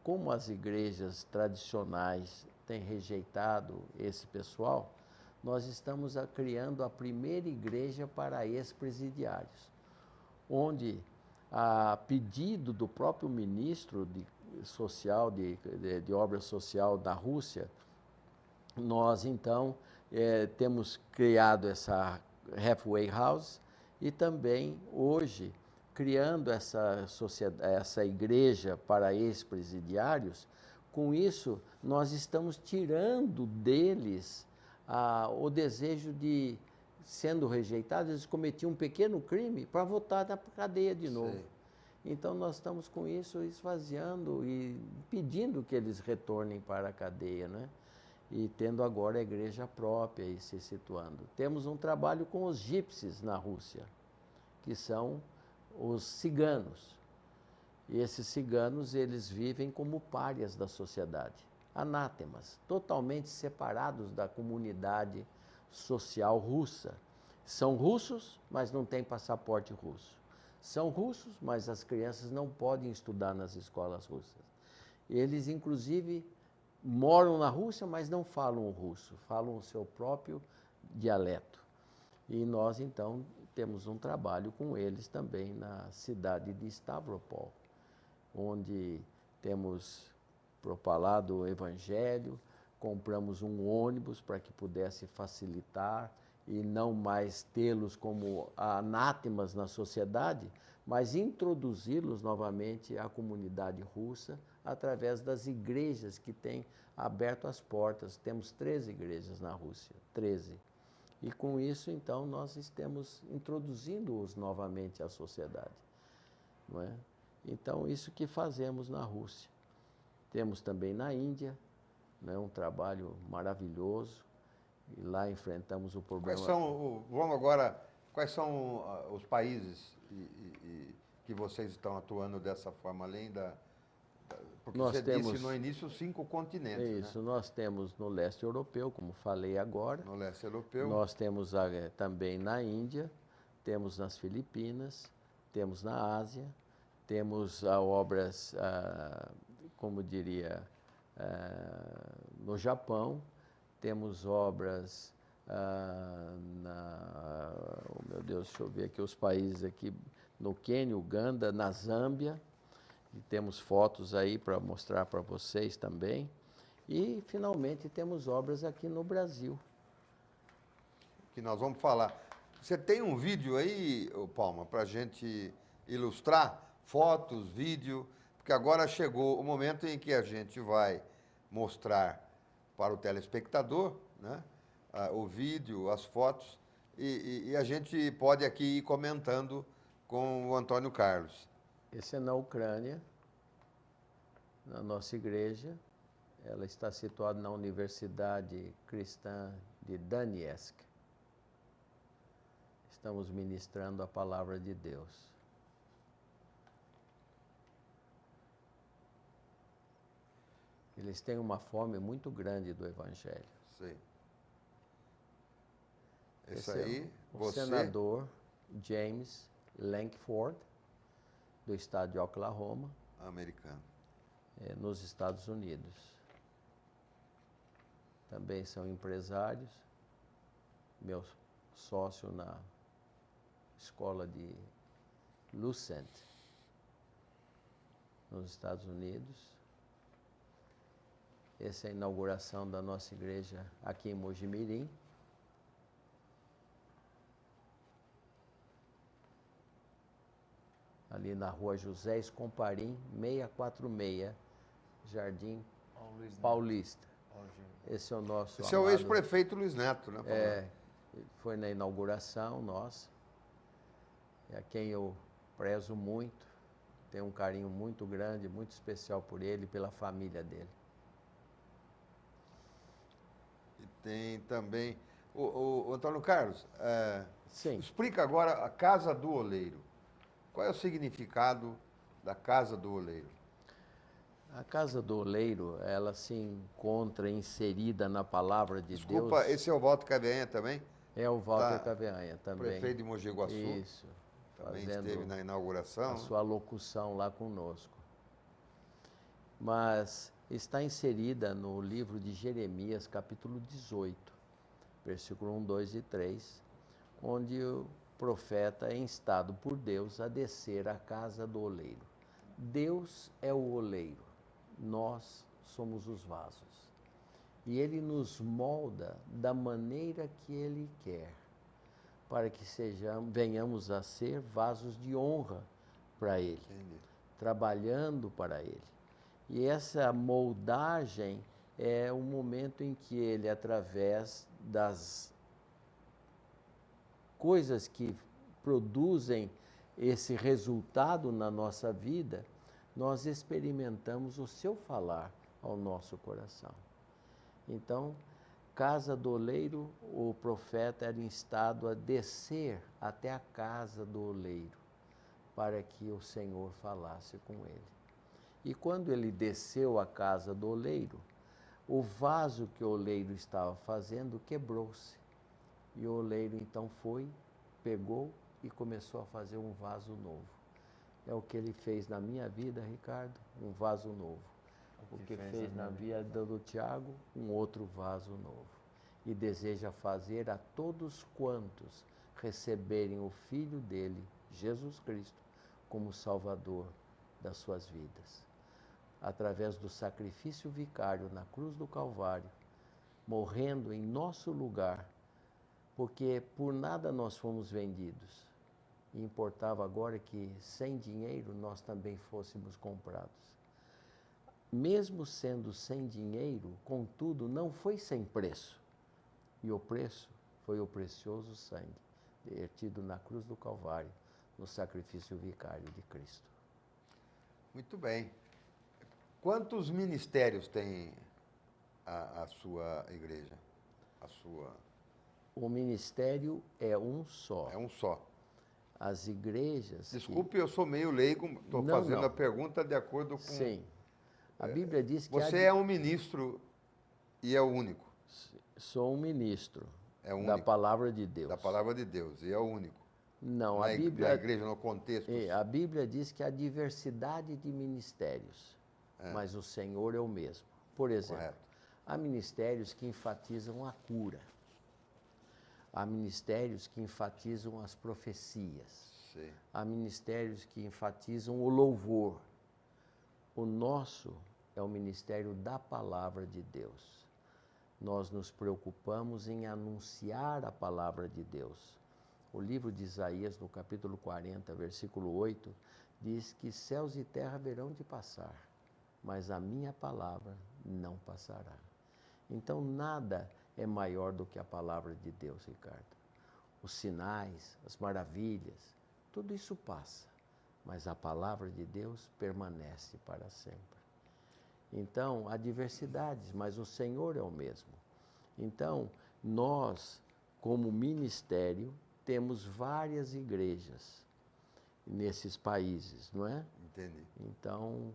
como as igrejas tradicionais têm rejeitado esse pessoal, nós estamos criando a primeira igreja para ex-presidiários, onde, a pedido do próprio ministro de obra social da Rússia, nós então temos criado essa halfway house e também hoje criando essa igreja para ex-presidiários. Com isso, nós estamos tirando deles o desejo de, sendo rejeitados, eles cometiam um pequeno crime para voltar na cadeia de novo. Sei. Então, nós estamos com isso esvaziando e pedindo que eles retornem para a cadeia, né? E tendo agora a igreja própria e se situando. Temos um trabalho com os gypsies na Rússia, que são os ciganos. E esses ciganos, eles vivem como párias da sociedade, anátemas, totalmente separados da comunidade social russa. São russos, mas não têm passaporte russo. São russos, mas as crianças não podem estudar nas escolas russas. Eles, inclusive, moram na Rússia, mas não falam o russo, falam o seu próprio dialeto. E nós, então, temos um trabalho com eles também na cidade de Stavropol, onde temos propalado o evangelho, compramos um ônibus para que pudesse facilitar e não mais tê-los como anátemas na sociedade, mas introduzi-los novamente à comunidade russa através das igrejas que têm aberto as portas. Temos 13 igrejas na Rússia, 13. E com isso, então, nós estamos introduzindo-os novamente à sociedade, não é? Então, isso que fazemos na Rússia. Temos também na Índia, né, um trabalho maravilhoso, e lá enfrentamos o problema. Vamos agora, quais são os países que vocês estão atuando dessa forma, além porque Nós você temos, disse no início 5 continentes, é isso, né? nós temos no leste europeu, como falei agora. No leste europeu. Nós temos também na Índia, temos nas Filipinas, temos na Ásia, temos obras, como diria, no Japão, temos obras oh meu Deus, deixa eu ver aqui os países aqui, no Quênia, Uganda, na Zâmbia, e temos fotos aí para mostrar para vocês também. E, finalmente, temos obras aqui no Brasil. Que nós vamos falar. Você tem um vídeo aí, ô Palma, para a gente ilustrar? Fotos, vídeo, porque agora chegou o momento em que a gente vai mostrar para o telespectador, né, o vídeo, as fotos, e a gente pode aqui ir comentando com o Antônio Carlos. Esse é na Ucrânia, na nossa igreja. Ela está situada na Universidade Cristã de Donetsk. Estamos ministrando a palavra de Deus. Eles têm uma fome muito grande do Evangelho. Sim. Esse Esse aí, o você... senador James Lankford, do estado de Oklahoma, Americano. nos Estados Unidos. Também são empresários, meu sócio na escola de Lucent, nos Estados Unidos. Essa é a inauguração da nossa igreja aqui em Mojimirim. Ali na rua José Escomparim, 646, Jardim Paulista. Esse é o nosso Esse é o amado- ex-prefeito Luiz Neto, né? É, foi na inauguração nossa, a quem eu prezo muito, tenho um carinho muito grande, muito especial por ele e pela família dele. E tem também... O Antônio Carlos, Sim. explica agora a Casa do Oleiro. Qual é o significado da Casa do Oleiro? A Casa do Oleiro, ela se encontra inserida na palavra de Desculpa, Deus. esse é o Walter Cavenha também? É o Walter Tá. Cavenha também. Prefeito de Mogi Guaçu. Isso. Também Fazendo esteve na inauguração. a sua locução lá conosco. Mas está inserida no livro de Jeremias, capítulo 18, versículo 1, 2 e 3, onde o profeta é instado por Deus a descer à casa do oleiro. Deus é o oleiro, nós somos os vasos. E Ele nos molda da maneira que Ele quer, para que venhamos a ser vasos de honra para Ele, Entendi. trabalhando para Ele. E essa moldagem é o momento em que Ele, através das coisas que produzem esse resultado na nossa vida, nós experimentamos o seu falar ao nosso coração. Então, casa do oleiro, o profeta era instado a descer até a casa do oleiro, para que o Senhor falasse com ele. E quando ele desceu à casa do oleiro, o vaso que o oleiro estava fazendo quebrou-se. E o oleiro então foi, pegou e começou a fazer um vaso novo. É o que ele fez na minha vida, Ricardo, um vaso novo. O que fez na vida do Tiago, um outro vaso novo. E deseja fazer a todos quantos receberem o Filho dele, Jesus Cristo, como Salvador das suas vidas. Através do sacrifício vicário na cruz do Calvário, morrendo em nosso lugar, porque por nada nós fomos vendidos. E importava agora que, sem dinheiro, nós também fôssemos comprados. mesmo sendo sem dinheiro, contudo, não foi sem preço. E o preço foi o precioso sangue derretido na cruz do Calvário, no sacrifício vicário de Cristo. Muito bem. Quantos ministérios tem a sua igreja? A sua... O ministério é um só. É um só. As igrejas... Desculpe, eu sou meio leigo, estou Não, fazendo não. a pergunta de acordo com... Sim. A Bíblia diz que... Você é um ministro e é o único. Sou um ministro É o da único. Palavra de Deus. Da palavra de Deus, e é o único. Não, Na a Bíblia... na igreja, no contexto. A Bíblia diz que há diversidade de ministérios, mas o Senhor é o mesmo. Por exemplo, Correto. há ministérios que enfatizam a cura. Há ministérios que enfatizam as profecias. Sim. Há ministérios que enfatizam o louvor. O nosso é o ministério da palavra de Deus. Nós nos preocupamos em anunciar a palavra de Deus. O livro de Isaías, no capítulo 40, versículo 8, diz que céus e terra haverão de passar, mas a minha palavra não passará. Então, nada é maior do que a palavra de Deus, Ricardo. Os sinais, as maravilhas, tudo isso passa, mas a palavra de Deus permanece para sempre. Então, há diversidades, mas o Senhor é o mesmo. Então, nós, como ministério, temos várias igrejas nesses países, não é? Entendi. Então,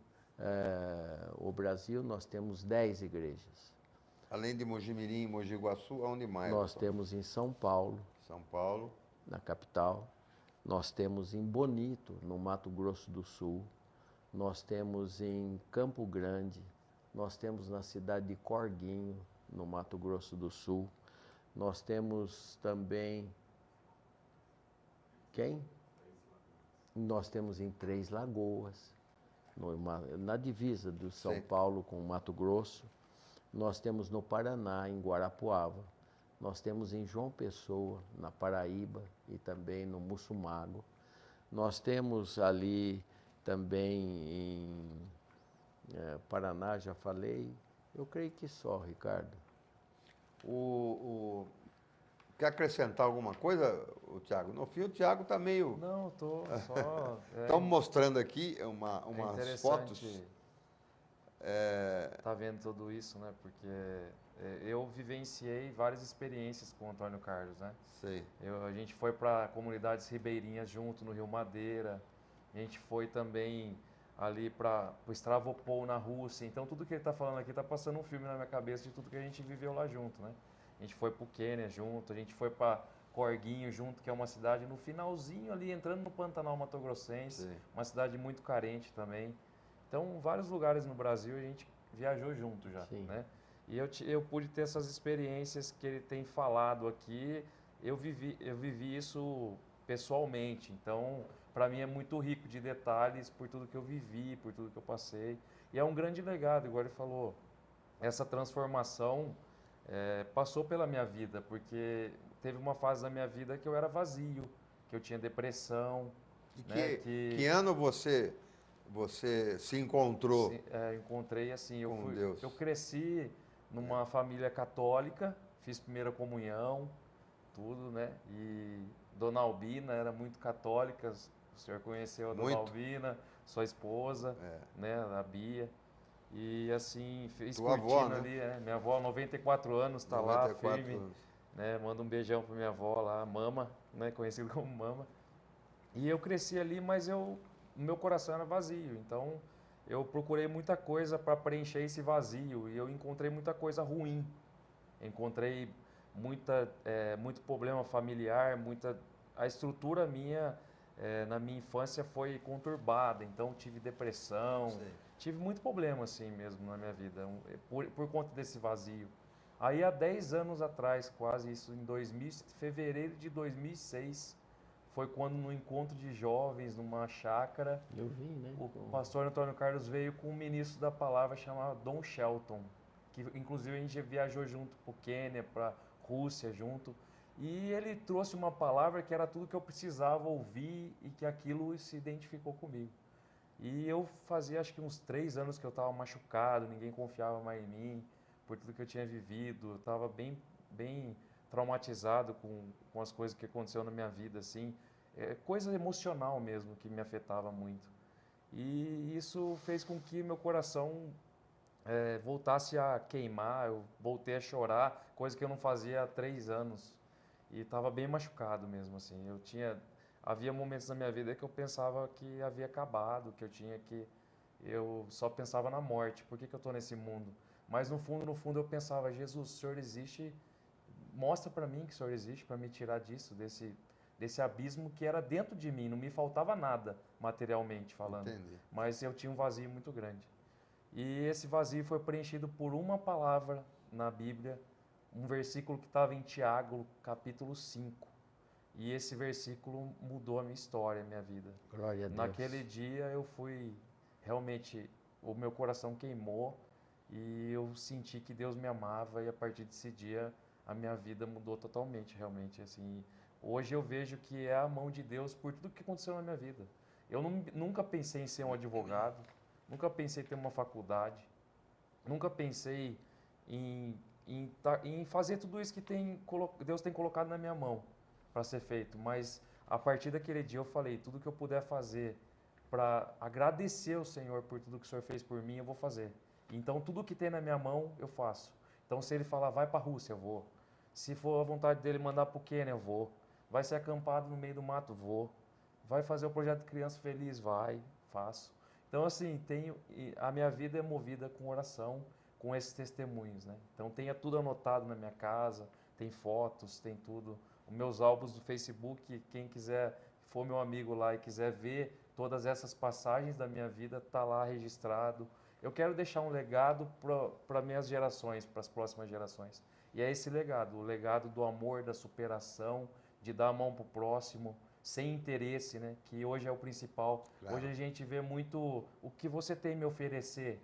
o Brasil, nós temos 10 igrejas. Além de Mojimirim e Mogi Guaçu, aonde mais? Nós doutor? temos em São Paulo, São Paulo. na capital. Nós temos em Bonito, no Mato Grosso do Sul. Nós temos em Campo Grande. Nós temos na cidade de Corguinho, no Mato Grosso do Sul. Nós temos também... Quem? Nós temos em Três Lagoas, na divisa do São Sim. Paulo com o Mato Grosso. Nós temos no Paraná, em Guarapuava. Nós temos em João Pessoa, na Paraíba, e também no Mussumago. Nós temos ali também em Paraná, já falei. Eu creio que só, Ricardo. Quer acrescentar alguma coisa, o Tiago? No fim, o Tiago está meio... Não, tô só... Estamos mostrando aqui umas interessante fotos. tá vendo tudo isso, né? Porque eu vivenciei várias experiências com o Antônio Carlos, né? Sei. A gente foi para comunidades ribeirinhas junto no Rio Madeira. A gente foi também ali para o Stavropol na Rússia. Então tudo que ele está falando aqui está passando um filme na minha cabeça de tudo que a gente viveu lá junto, né? A gente foi para o Quênia junto, a gente foi para Corguinho junto, que é uma cidade no finalzinho ali, entrando no Pantanal Mato Grossense, Sim. uma cidade muito carente também. Então, vários lugares no Brasil a gente viajou junto já, Sim. né? E eu pude ter essas experiências que ele tem falado aqui, eu vivi isso pessoalmente. Então, para mim é muito rico de detalhes por tudo que eu vivi, por tudo que eu passei. E é um grande legado, igual ele falou, essa transformação passou pela minha vida, porque teve uma fase da minha vida que eu era vazio, que eu tinha depressão. E que ano você se encontrou? Sim, encontrei assim, Com Deus. eu cresci numa família católica, fiz primeira comunhão, tudo, né? E Dona Albina era muito católica, o senhor conheceu a Dona Muito. Albina, sua esposa, né? A Bia. E assim, fiz Tua curtindo avó, né? ali, minha avó, 94 anos, está lá, 94 firme, anos. né? Manda um beijão para minha avó lá, Mama, né? Conhecido como Mama. E eu cresci ali, mas o meu coração era vazio, então eu procurei muita coisa para preencher esse vazio e eu encontrei muita coisa ruim. Encontrei muito problema familiar, a estrutura minha na minha infância foi conturbada, então tive depressão, Sei. tive muito problema assim mesmo na minha vida, por conta desse vazio. Aí há 10 anos atrás, quase isso, fevereiro de 2006, foi quando no encontro de jovens, numa chácara, Eu vi, né? o pastor Antônio Carlos veio com um ministro da palavra chamado Don Shelton, que inclusive a gente viajou junto para o Quênia, para Rússia junto, e ele trouxe uma palavra que era tudo que eu precisava ouvir e que aquilo se identificou comigo. E eu fazia acho que uns 3 anos que eu estava machucado, ninguém confiava mais em mim, por tudo que eu tinha vivido, eu estava bem traumatizado com as coisas que aconteceram na minha vida, assim, coisa emocional mesmo que me afetava muito. E isso fez com que meu coração voltasse a queimar, eu voltei a chorar, coisa que eu não fazia há 3 anos. E estava bem machucado mesmo, assim. Havia momentos na minha vida que eu pensava que havia acabado, eu só pensava na morte. Por que eu estou nesse mundo? Mas no fundo eu pensava, Jesus, o Senhor existe, mostra para mim que o Senhor existe para me tirar disso, desse abismo que era dentro de mim, não me faltava nada materialmente falando. Entendi. Mas eu tinha um vazio muito grande. E esse vazio foi preenchido por uma palavra na Bíblia, um versículo que estava em Tiago, capítulo 5. E esse versículo mudou a minha história, a minha vida. Glória a Deus. Naquele dia eu fui, realmente, o meu coração queimou e eu senti que Deus me amava e a partir desse dia a minha vida mudou totalmente, realmente, assim. Hoje eu vejo que é a mão de Deus por tudo que aconteceu na minha vida. Eu nunca pensei em ser um advogado, nunca pensei em ter uma faculdade, nunca pensei em fazer tudo isso que Deus tem colocado na minha mão para ser feito. Mas a partir daquele dia eu falei, tudo que eu puder fazer para agradecer ao Senhor por tudo que o Senhor fez por mim, eu vou fazer. Então tudo que tem na minha mão, eu faço. Então se Ele falar, vai para a Rússia, eu vou. Se for a vontade dEle mandar para o Quênia, eu vou. Vai ser acampado no meio do mato, vou. Vai fazer o projeto de Criança Feliz, vai, faço. Então assim, a minha vida é movida com oração, com esses testemunhos, né? Então tenha tudo anotado na minha casa, tem fotos, tem tudo. Os meus álbuns do Facebook, quem quiser, for meu amigo lá e quiser ver todas essas passagens da minha vida, tá lá registrado. Eu quero deixar um legado para minhas gerações, para as próximas gerações. E é esse legado, o legado do amor, da superação, de dar a mão pro próximo, sem interesse, né? Que hoje é o principal. Claro. Hoje a gente vê muito o que você tem me oferecer.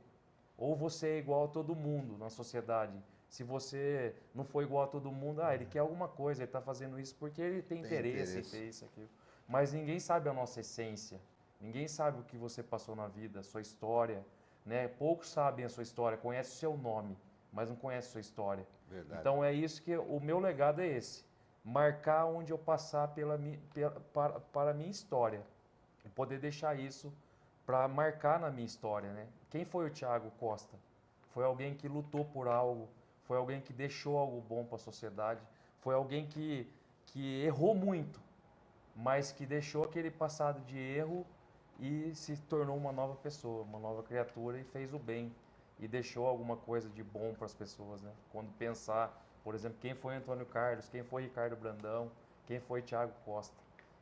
Ou você é igual a todo mundo na sociedade. Se você não for igual a todo mundo, ele quer alguma coisa, ele está fazendo isso porque ele tem interesse em ter isso, aquilo. Mas ninguém sabe a nossa essência. Ninguém sabe o que você passou na vida, a sua história, né? Poucos sabem a sua história, conhecem o seu nome, mas não conhecem a sua história. Verdade. Então é isso que o meu legado é esse. Marcar onde eu passar para a minha história. E poder deixar isso para marcar na minha história, né? Quem foi o Thiago Costa? Foi alguém que lutou por algo, foi alguém que deixou algo bom para a sociedade, foi alguém que errou muito, mas que deixou aquele passado de erro e se tornou uma nova pessoa, uma nova criatura e fez o bem e deixou alguma coisa de bom para as pessoas, né? Quando pensar, por exemplo, quem foi Antônio Carlos, quem foi Ricardo Brandão, quem foi Thiago Costa.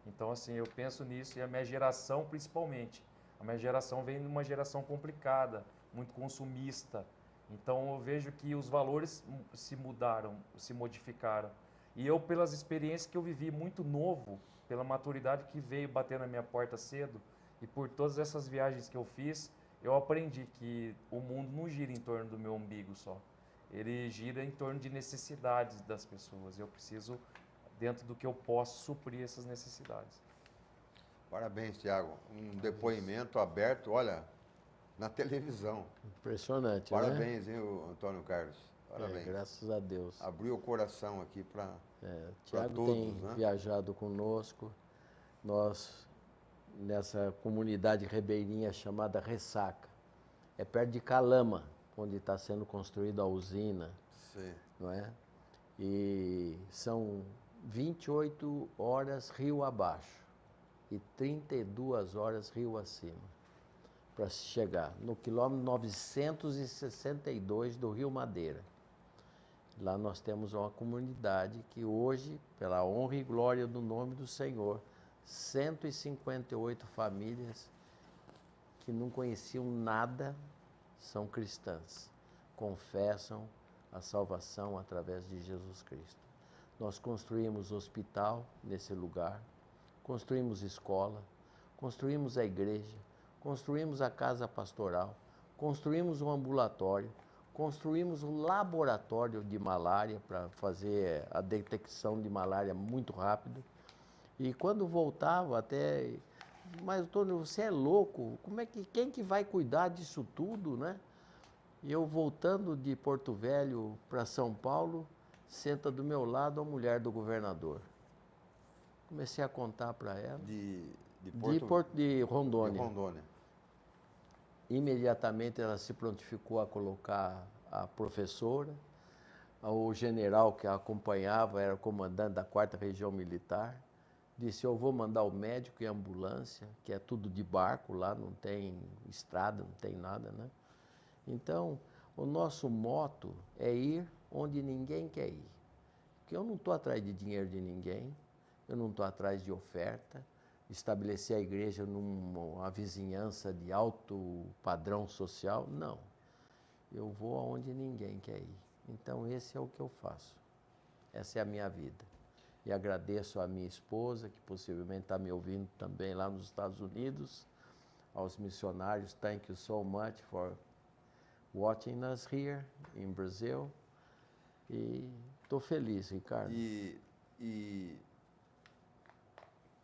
Então, assim, eu penso nisso e a minha geração, principalmente. A minha geração vem de uma geração complicada, muito consumista. Então, eu vejo que os valores se mudaram, se modificaram. E eu, pelas experiências que eu vivi muito novo, pela maturidade que veio bater na minha porta cedo, e por todas essas viagens que eu fiz, eu aprendi que o mundo não gira em torno do meu umbigo só. Ele gira em torno de necessidades das pessoas. Eu preciso, dentro do que eu posso, suprir essas necessidades. Parabéns, Tiago. Um depoimento aberto, olha, na televisão. Impressionante, né? Parabéns, hein, o Antônio Carlos. Parabéns. Graças a Deus. Abriu o coração aqui para Tiago todos, tem né? viajado conosco. Nós, nessa comunidade ribeirinha chamada Ressaca, é perto de Calama, onde está sendo construída a usina, Sim. não é? E são 28 horas rio abaixo e 32 horas rio acima para se chegar no quilômetro 962 do Rio Madeira. Lá nós temos uma comunidade que hoje, pela honra e glória do nome do Senhor, 158 famílias que não conheciam nada são cristãs, confessam a salvação através de Jesus Cristo. Nós construímos hospital nesse lugar, construímos escola, construímos a igreja, construímos a casa pastoral, construímos um ambulatório, construímos um laboratório de malária para fazer a detecção de malária muito rápido. E quando voltava, até mas Antônio, você é louco, quem que vai cuidar disso tudo, né? E eu voltando de Porto Velho para São Paulo, senta do meu lado a mulher do governador. Comecei a contar para ela. De Rondônia. De Rondônia. Imediatamente ela se prontificou a colocar a professora, o general que a acompanhava era o comandante da 4ª Região Militar, disse, eu vou mandar o médico e a ambulância, que é tudo de barco lá, não tem estrada, não tem nada, né? Então, o nosso moto é ir onde ninguém quer ir. Porque eu não estou atrás de dinheiro de ninguém, eu não estou atrás de oferta, estabelecer a igreja numa vizinhança de alto padrão social, não. Eu vou aonde ninguém quer ir. Então, esse é o que eu faço. Essa é a minha vida. E agradeço à minha esposa, que possivelmente está me ouvindo também lá nos Estados Unidos, aos missionários, thank you so much for watching us here in Brazil. E estou feliz, Ricardo. E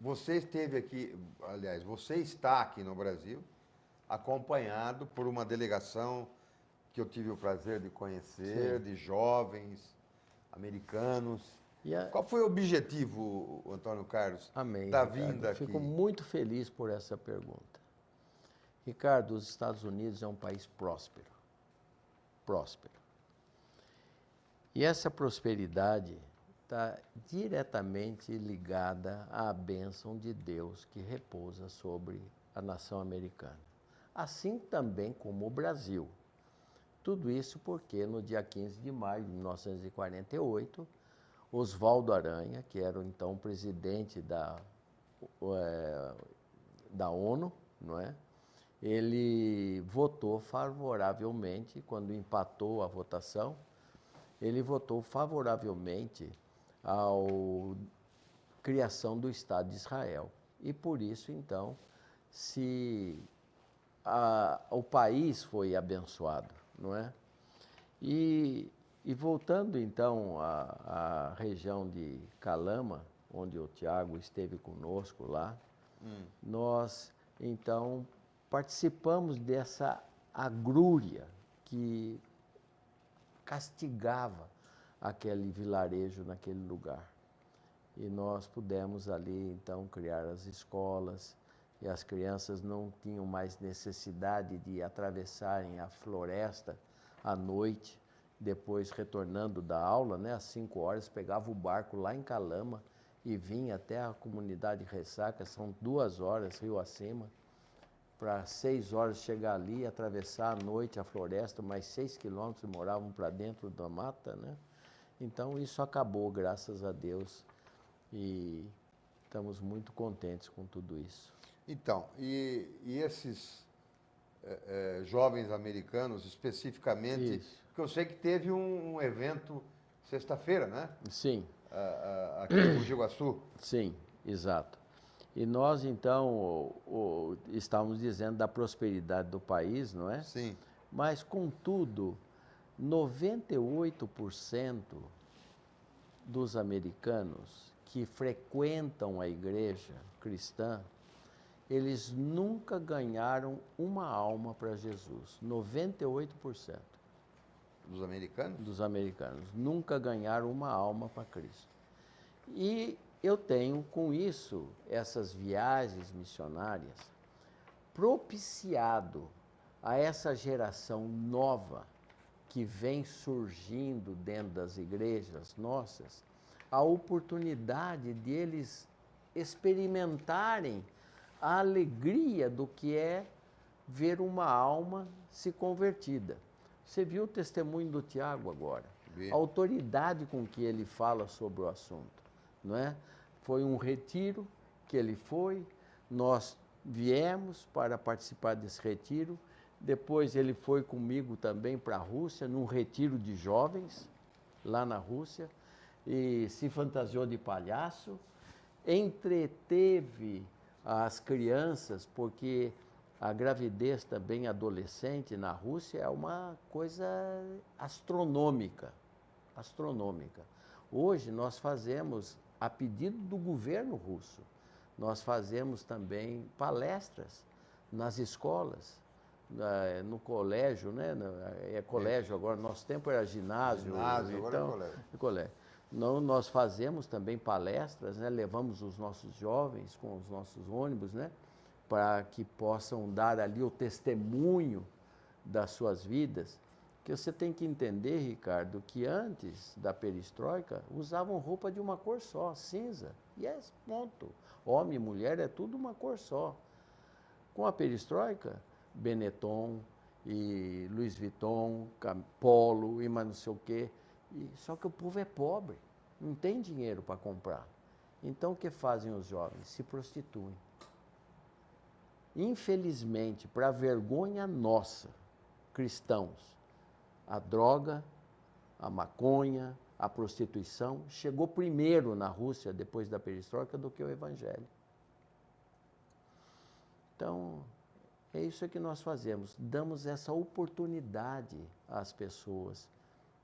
você esteve aqui, aliás, você está aqui no Brasil, acompanhado por uma delegação que eu tive o prazer de conhecer, Sim. de jovens americanos. Qual foi o objetivo, Antônio Carlos, Amém, da Ricardo. vinda aqui? Fico muito feliz por essa pergunta. Ricardo, os Estados Unidos é um país próspero. Próspero. E essa prosperidade está diretamente ligada à bênção de Deus que repousa sobre a nação americana. Assim também como o Brasil. Tudo isso porque no dia 15 de maio de 1948, Oswaldo Aranha, que era então presidente da ONU, não é? Ele votou favoravelmente, quando empatou a votação, ele votou favoravelmente à criação do Estado de Israel. E por isso, então, o país foi abençoado, não é? E voltando, então, à região de Calama, onde o Tiago esteve conosco lá, nós, então, participamos dessa agrúria que castigava aquele vilarejo naquele lugar. E nós pudemos ali, então, criar as escolas, e as crianças não tinham mais necessidade de atravessarem a floresta à noite, depois retornando da aula, né, às 5 horas, pegava o barco lá em Calama e vinha até a comunidade Ressaca, são 2 horas, rio acima, para 6 horas chegar ali e atravessar à noite a floresta, mais 6 quilômetros, moravam para dentro da mata, né? Então isso acabou, graças a Deus, e estamos muito contentes com tudo isso. Então, e esses jovens americanos, especificamente, Isso. porque eu sei que teve um evento sexta-feira, né? Sim. Aqui em Mogi Guaçu. Sim, exato. E nós, então, estávamos dizendo da prosperidade do país, não é? Sim. Mas, contudo, 98% dos americanos que frequentam a igreja cristã, eles nunca ganharam uma alma para Jesus. 98% Dos americanos? dos americanos nunca ganharam uma alma para Cristo. E eu tenho, com isso, essas viagens missionárias, propiciado a essa geração nova que vem surgindo dentro das igrejas nossas, a oportunidade de eles experimentarem a alegria do que é ver uma alma se convertida. Você viu o testemunho do Tiago agora? Vi. A autoridade com que ele fala sobre o assunto, não é? Foi um retiro que ele foi, nós viemos para participar desse retiro, depois ele foi comigo também para a Rússia, num retiro de jovens, lá na Rússia, e se fantasiou de palhaço, entreteve as crianças, porque a gravidez também adolescente na Rússia é uma coisa astronômica, astronômica. Hoje nós fazemos, a pedido do governo russo, nós fazemos também palestras nas escolas, no colégio, né? É colégio agora, nosso tempo era ginásio. Ginásio, agora é então, colégio. colégio. Não, nós fazemos também palestras, né? Levamos os nossos jovens com os nossos ônibus, né? Para que possam dar ali o testemunho das suas vidas. Que você tem que entender, Ricardo, que antes da perestroika usavam roupa de uma cor só, cinza. E é ponto. Homem e mulher é tudo uma cor só. Com a perestroika, Benetton e Louis Vuitton, Polo e mais não sei o quê. Só que o povo é pobre, não tem dinheiro para comprar. Então o que fazem os jovens? Se prostituem. Infelizmente, para vergonha nossa, cristãos, a droga, a maconha, a prostituição chegou primeiro na Rússia, depois da perestroika, do que o evangelho. Então, é isso que nós fazemos, damos essa oportunidade às pessoas,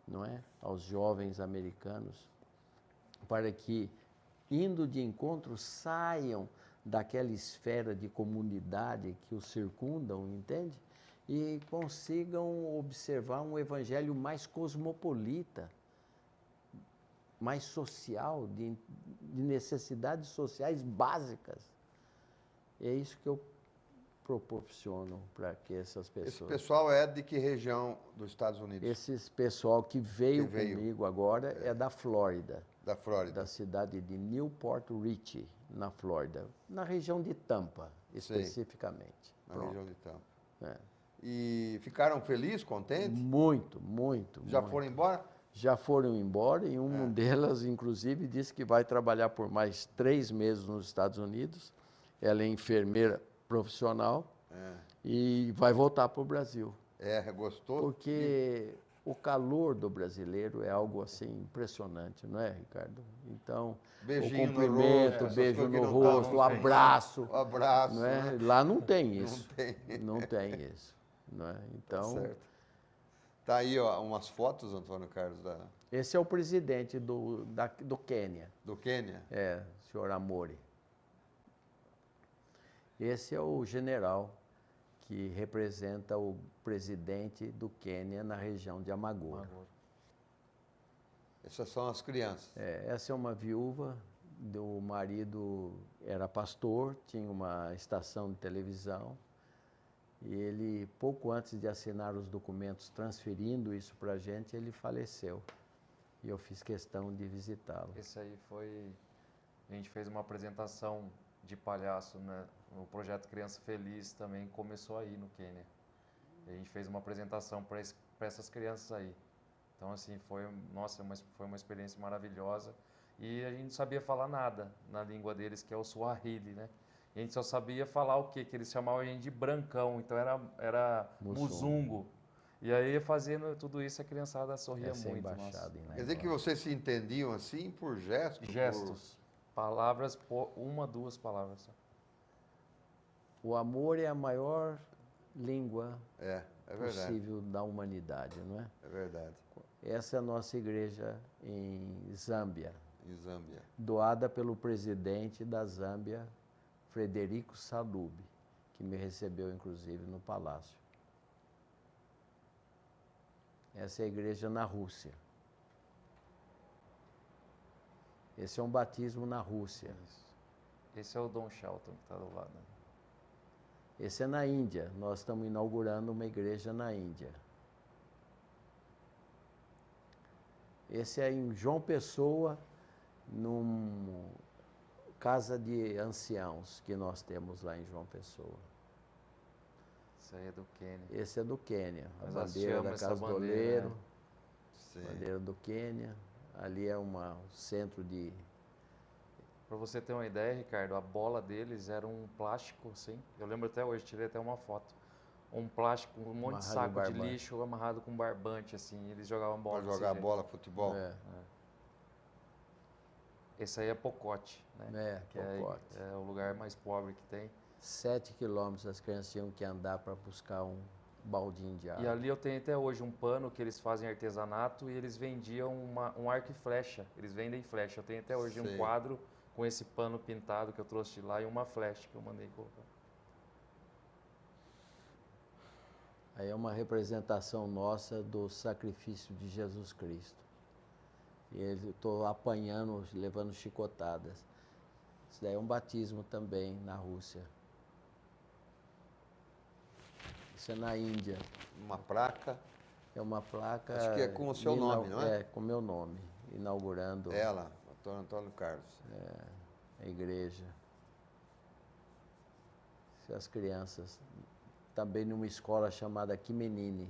não é? Aos jovens americanos, para que, indo de encontro, saiam daquela esfera de comunidade que os circundam, entende? E consigam observar um evangelho mais cosmopolita, mais social, de necessidades sociais básicas. É isso que eu proporciono para que essas pessoas... Esse pessoal é de que região dos Estados Unidos? Esse pessoal que veio comigo agora é da Flórida. Da Flórida. Da cidade de Newport Richey, na Flórida. Na região de Tampa, especificamente. Na região de Tampa. É. E ficaram felizes, contentes? Muito, muito. Já muito. foram embora? Já foram embora e uma delas, inclusive, disse que vai trabalhar por mais 3 meses nos Estados Unidos. Ela é enfermeira profissional e vai voltar para o Brasil. Gostou? Porque o calor do brasileiro é algo assim impressionante, não é, Ricardo? Então, beijinho o cumprimento, no rosto, beijo no rosto, o abraço. O abraço. Não é? Né? Lá não tem isso. Não tem. Não tem isso. Não é? Então, Tá certo. Tá aí, ó, umas fotos, Antônio Carlos, esse é o presidente do Quênia. do Quênia. É, o senhor Amori. Esse é o general que representa o presidente do Quênia na região de Amagora. Essas são as crianças. Essa é uma viúva, o marido era pastor, tinha uma estação de televisão, e ele, pouco antes de assinar os documentos transferindo isso para a gente, ele faleceu. E eu fiz questão de visitá-lo. Esse aí foi... A gente fez uma apresentação de palhaço, né? O projeto Criança Feliz também começou aí no Quênia. E a gente fez uma apresentação para essas crianças aí. Então, assim, foi uma experiência maravilhosa. E a gente não sabia falar nada na língua deles, que é o Swahili, né? E a gente só sabia falar o quê? Que eles chamavam a gente de brancão, então era muzungo. E aí, fazendo tudo isso, a criançada sorria muito. Quer dizer que vocês se entendiam assim por gestos? Gestos. Palavras, uma, 2 palavras só. O amor é a maior língua verdade. possível da humanidade, não é? É verdade. Essa é a nossa igreja em Zâmbia. Em Zâmbia. Doada pelo presidente da Zâmbia, Frederico Salube, que me recebeu, inclusive, no palácio. Essa é a igreja na Rússia. Esse é um batismo na Rússia. Esse é o Don Shelton que está do lado. Esse é na Índia. Nós estamos inaugurando uma igreja na Índia. Esse é em João Pessoa, numa casa de anciãos que nós temos lá em João Pessoa. Esse aí é do Quênia. Esse é do Quênia. A Mas bandeira da Casa do Oleiro. Bandeira do Quênia. Ali é um centro de... Para você ter uma ideia, Ricardo, a bola deles era um plástico, assim. Eu lembro até hoje, tirei até uma foto. Um plástico, um monte de saco de lixo amarrado com barbante, assim. Eles jogavam bola. Para jogar bola, futebol. Esse aí é Pocote, né? Pocote. É o lugar mais pobre que tem. 7 quilômetros as crianças tinham que andar para buscar um baldinho de água. E ali eu tenho até hoje um pano que eles fazem artesanato e eles vendiam um arco e flecha. Eles vendem flecha. Eu tenho até hoje um quadro com esse pano pintado que eu trouxe de lá e uma flecha que eu mandei colocar. Aí é uma representação nossa do sacrifício de Jesus Cristo. E eu estou apanhando, levando chicotadas. Isso daí é um batismo também na Rússia. Isso é na Índia. Uma placa. É uma placa... Acho que é com o seu nome, não é? É, com o meu nome, inaugurando Ela, Antônio Carlos. a igreja. As crianças. Também numa escola chamada Quimenini.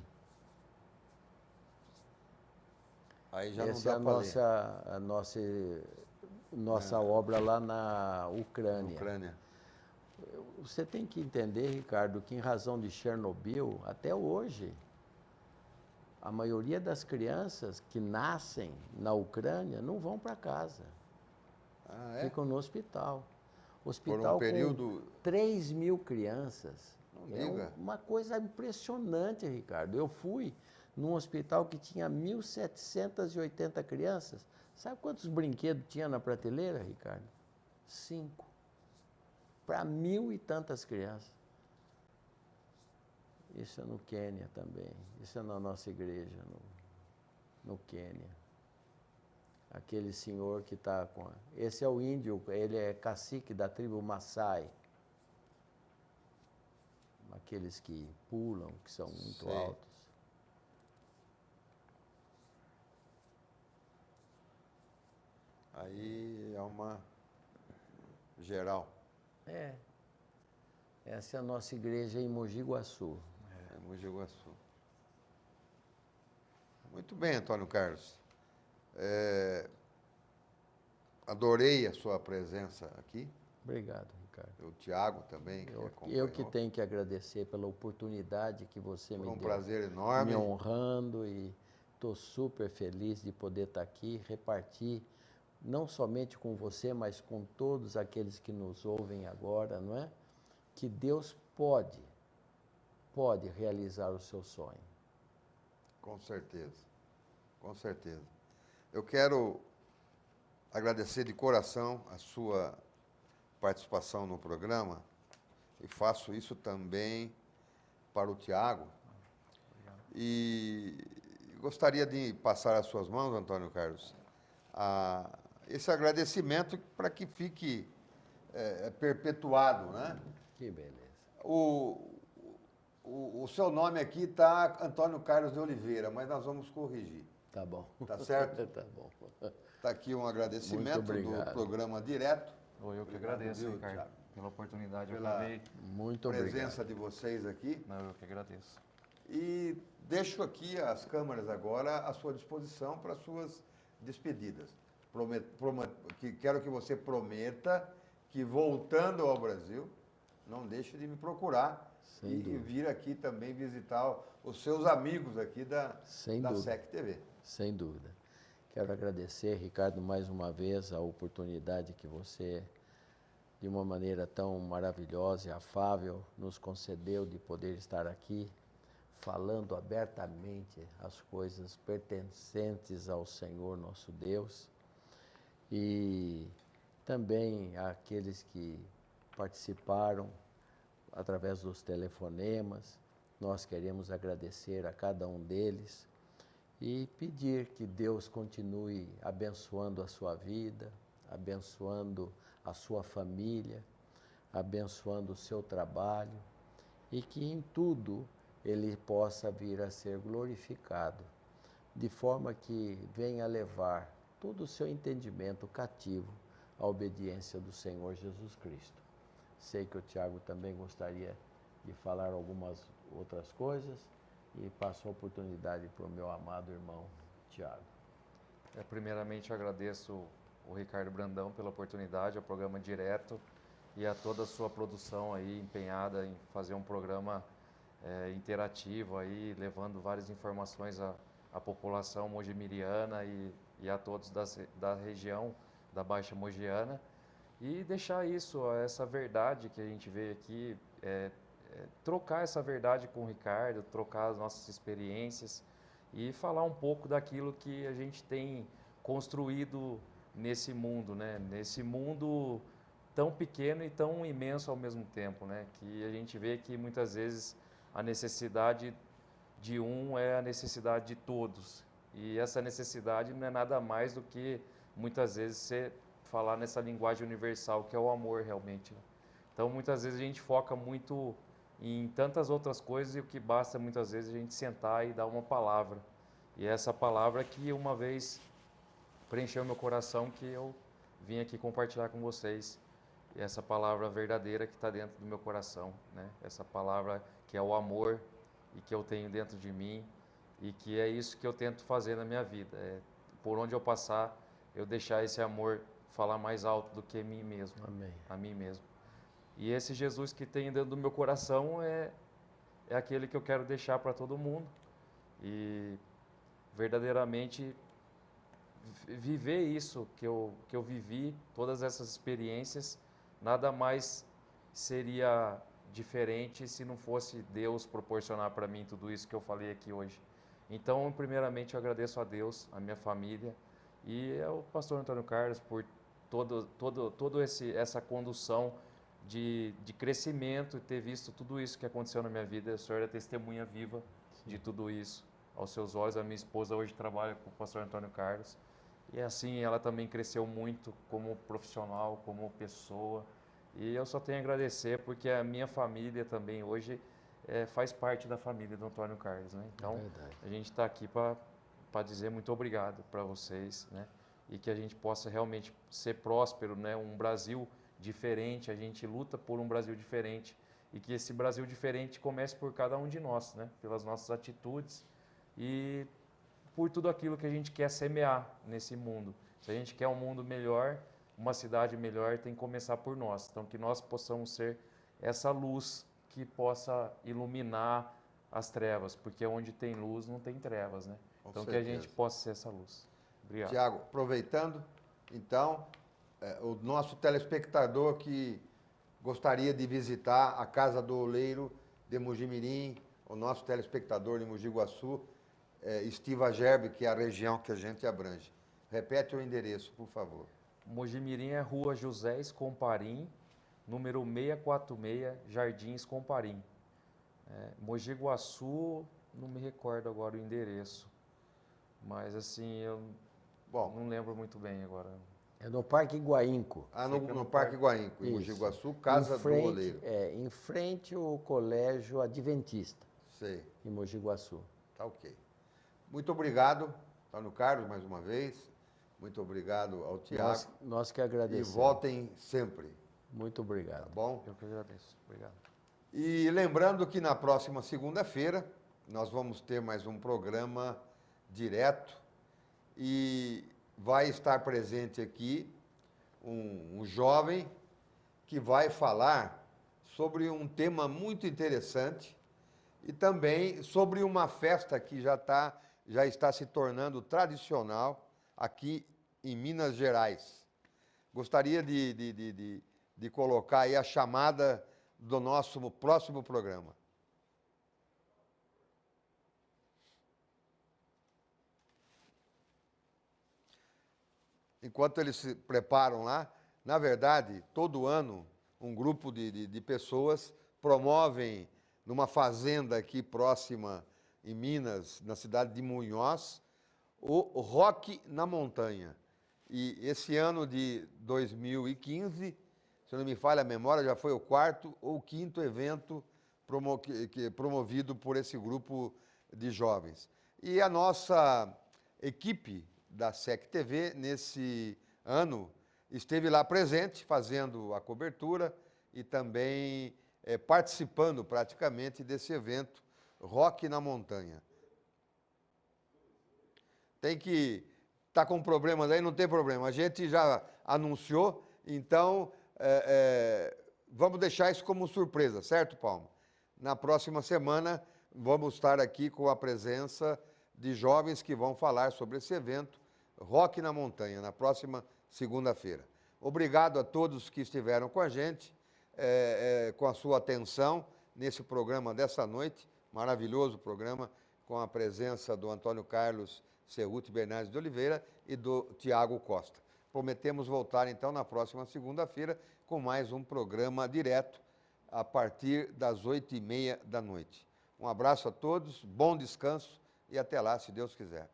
Aí já Essa não é dá para ler. nossa obra lá na Ucrânia. Ucrânia. Você tem que entender, Ricardo, que em razão de Chernobyl, até hoje, a maioria das crianças que nascem na Ucrânia não vão para casa. Ah, é? Ficam no hospital. Por Hospital um período... com 3.000 crianças. Não É diga. uma coisa impressionante, Ricardo. Eu fui num hospital que tinha 1.780 crianças. Sabe quantos brinquedos tinha na prateleira, Ricardo? 5. Para 1.000 e tantas crianças. Isso é no Quênia também. Isso é na nossa igreja, no Quênia. Aquele senhor que está com... Esse é o índio, ele é cacique da tribo Maasai. Aqueles que pulam, que são muito Sei. altos. Aí é uma geral. É. Essa é a nossa igreja em Mogi Guaçu. É Mogi Guaçu. Muito bem, Antônio Carlos. Adorei a sua presença aqui. Obrigado, Ricardo. O Tiago também, que acompanhou. Eu que tenho que agradecer pela oportunidade que você Foi me um deu. prazer enorme. Me honrando e estou super feliz de poder estar aqui, repartir, não somente com você, mas com todos aqueles que nos ouvem agora, não é? Que Deus pode realizar o seu sonho. Com certeza, com certeza. Eu quero agradecer de coração a sua participação no programa e faço isso também para o Tiago. E gostaria de passar às suas mãos, Antônio Carlos, esse agradecimento para que fique perpetuado, né? Que beleza. O seu nome aqui está Antônio Carlos de Oliveira, mas nós vamos corrigir. Tá bom. Tá certo? Tá bom. Está aqui um agradecimento Muito obrigado. do programa Direto. Eu que Obrigado, agradeço, viu, Ricardo, Thiago? pela oportunidade. Pela Eu acabei... Muito Presença obrigado. de vocês aqui. Não, eu que agradeço. E deixo aqui as câmeras agora à sua disposição para suas despedidas. Quero que você prometa que, voltando ao Brasil, não deixe de me procurar Sem e dúvida. vir aqui também visitar os seus amigos aqui da dúvida. SEC TV. Sem dúvida. Quero agradecer, Ricardo, mais uma vez a oportunidade que você, de uma maneira tão maravilhosa e afável, nos concedeu de poder estar aqui falando abertamente as coisas pertencentes ao Senhor nosso Deus. E também àqueles que participaram através dos telefonemas. Nós queremos agradecer a cada um deles e pedir que Deus continue abençoando a sua vida, abençoando a sua família, abençoando o seu trabalho e que em tudo Ele possa vir a ser glorificado, de forma que venha levar todo o seu entendimento cativo à obediência do Senhor Jesus Cristo. Sei que o Tiago também gostaria de falar algumas outras coisas e passo a oportunidade para o meu amado irmão Tiago. Primeiramente, eu agradeço o Ricardo Brandão pela oportunidade, ao programa Direto e a toda a sua produção aí empenhada em fazer um programa interativo aí, levando várias informações à população mojimiriana e a todos da região da Baixa Mogiana. E deixar essa verdade que a gente vê aqui, trocar essa verdade com o Ricardo, trocar as nossas experiências e falar um pouco daquilo que a gente tem construído nesse mundo, né? Nesse mundo tão pequeno e tão imenso ao mesmo tempo, né? Que a gente vê que muitas vezes a necessidade de um é a necessidade de todos. E essa necessidade não é nada mais do que, muitas vezes, você falar nessa linguagem universal, que é o amor, realmente. Né? Então, muitas vezes, a gente foca muito em tantas outras coisas e o que basta, muitas vezes, a gente sentar e dar uma palavra. E essa palavra que, uma vez, preencheu meu coração, que eu vim aqui compartilhar com vocês. E essa palavra verdadeira que está dentro do meu coração, né? Essa palavra que é o amor e que eu tenho dentro de mim e que é isso que eu tento fazer na minha vida. É, por onde eu passar, eu deixar esse amor falar mais alto do que a mim mesmo. Amém. A mim mesmo. E esse Jesus que tem dentro do meu coração é aquele que eu quero deixar para todo mundo. E verdadeiramente viver isso que eu vivi, todas essas experiências, nada mais seria diferente se não fosse Deus proporcionar para mim tudo isso que eu falei aqui hoje. Então, primeiramente, eu agradeço a Deus, a minha família e ao pastor Antônio Carlos por toda essa condução de crescimento e ter visto tudo isso que aconteceu na minha vida. O senhor é testemunha viva de tudo isso. Aos seus olhos, a minha esposa hoje trabalha com o pastor Antônio Carlos. E assim, ela também cresceu muito como profissional, como pessoa. E eu só tenho a agradecer porque a minha família também hoje faz parte da família do Antônio Carlos, né? Então, a gente está aqui para dizer muito obrigado para vocês, né? E que a gente possa realmente ser próspero, né? Um Brasil diferente, a gente luta por um Brasil diferente e que esse Brasil diferente comece por cada um de nós, né? Pelas nossas atitudes e por tudo aquilo que a gente quer semear nesse mundo. Se a gente quer um mundo melhor, uma cidade melhor, tem que começar por nós. Então, que nós possamos ser essa luz que possa iluminar as trevas, porque onde tem luz não tem trevas, né? Então, que a gente possa ser essa luz. Obrigado. Tiago, aproveitando, então, o nosso telespectador que gostaria de visitar a Casa do Oleiro de Mojimirim, o nosso telespectador de Mogi Guaçu, Estiva Gerbe, que é a região que a gente abrange. Repete o endereço, por favor. Mojimirim é Rua José Escomparim, número 646, Jardim Escomparim. Mogi Guaçu, não me recordo agora o endereço, mas assim, eu não lembro muito bem agora. É no Parque Guaínco. No Parque Guaínco, em Mogi Guaçu, Casa do Oleiro. Em frente ao Colégio Adventista. Sei. Em Mogi Guaçu. Tá ok. Muito obrigado, Antônio Carlos, mais uma vez. Muito obrigado ao Tiago. Nós que agradecemos. E voltem sempre. Muito obrigado. Tá bom? Eu que agradeço. Obrigado. E lembrando que na próxima segunda-feira nós vamos ter mais um programa direto e vai estar presente aqui um jovem que vai falar sobre um tema muito interessante e também sobre uma festa que já está se tornando tradicional aqui em Minas Gerais. Gostaria de colocar aí a chamada do nosso próximo programa. Enquanto eles se preparam lá, na verdade, todo ano, um grupo de pessoas promovem numa fazenda aqui próxima em Minas, na cidade de Munhoz, o Rock na Montanha. E esse ano de 2015, se não me falha a memória, já foi o 4º ou 5º evento promovido por esse grupo de jovens. E a nossa equipe da SEC TV, nesse ano, esteve lá presente, fazendo a cobertura e também participando praticamente desse evento Rock na Montanha. Tem que estar com problemas aí, não tem problema. A gente já anunciou, então vamos deixar isso como surpresa, certo, Palma? Na próxima semana vamos estar aqui com a presença de jovens que vão falar sobre esse evento, Rock na Montanha, na próxima segunda-feira. Obrigado a todos que estiveram com a gente, com a sua atenção nesse programa dessa noite, maravilhoso programa, com a presença do Antônio Carlos Cerruti Bernardes de Oliveira e do Tiago Costa. Prometemos voltar, então, na próxima segunda-feira com mais um programa direto a partir das 8h30 da noite. Um abraço a todos, bom descanso e até lá, se Deus quiser.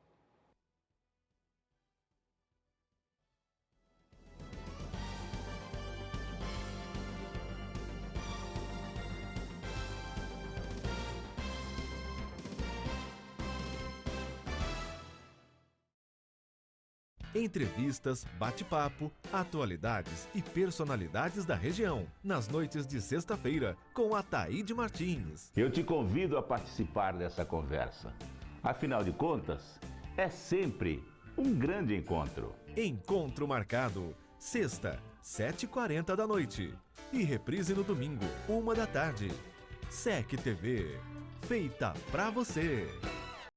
Entrevistas, bate-papo, atualidades e personalidades da região. Nas noites de sexta-feira, com Ataíde Martins. Eu te convido a participar dessa conversa. Afinal de contas, é sempre um grande encontro. Encontro marcado. Sexta, 7h40 da noite. E reprise no domingo, 1 da tarde. SEC TV. Feita pra você.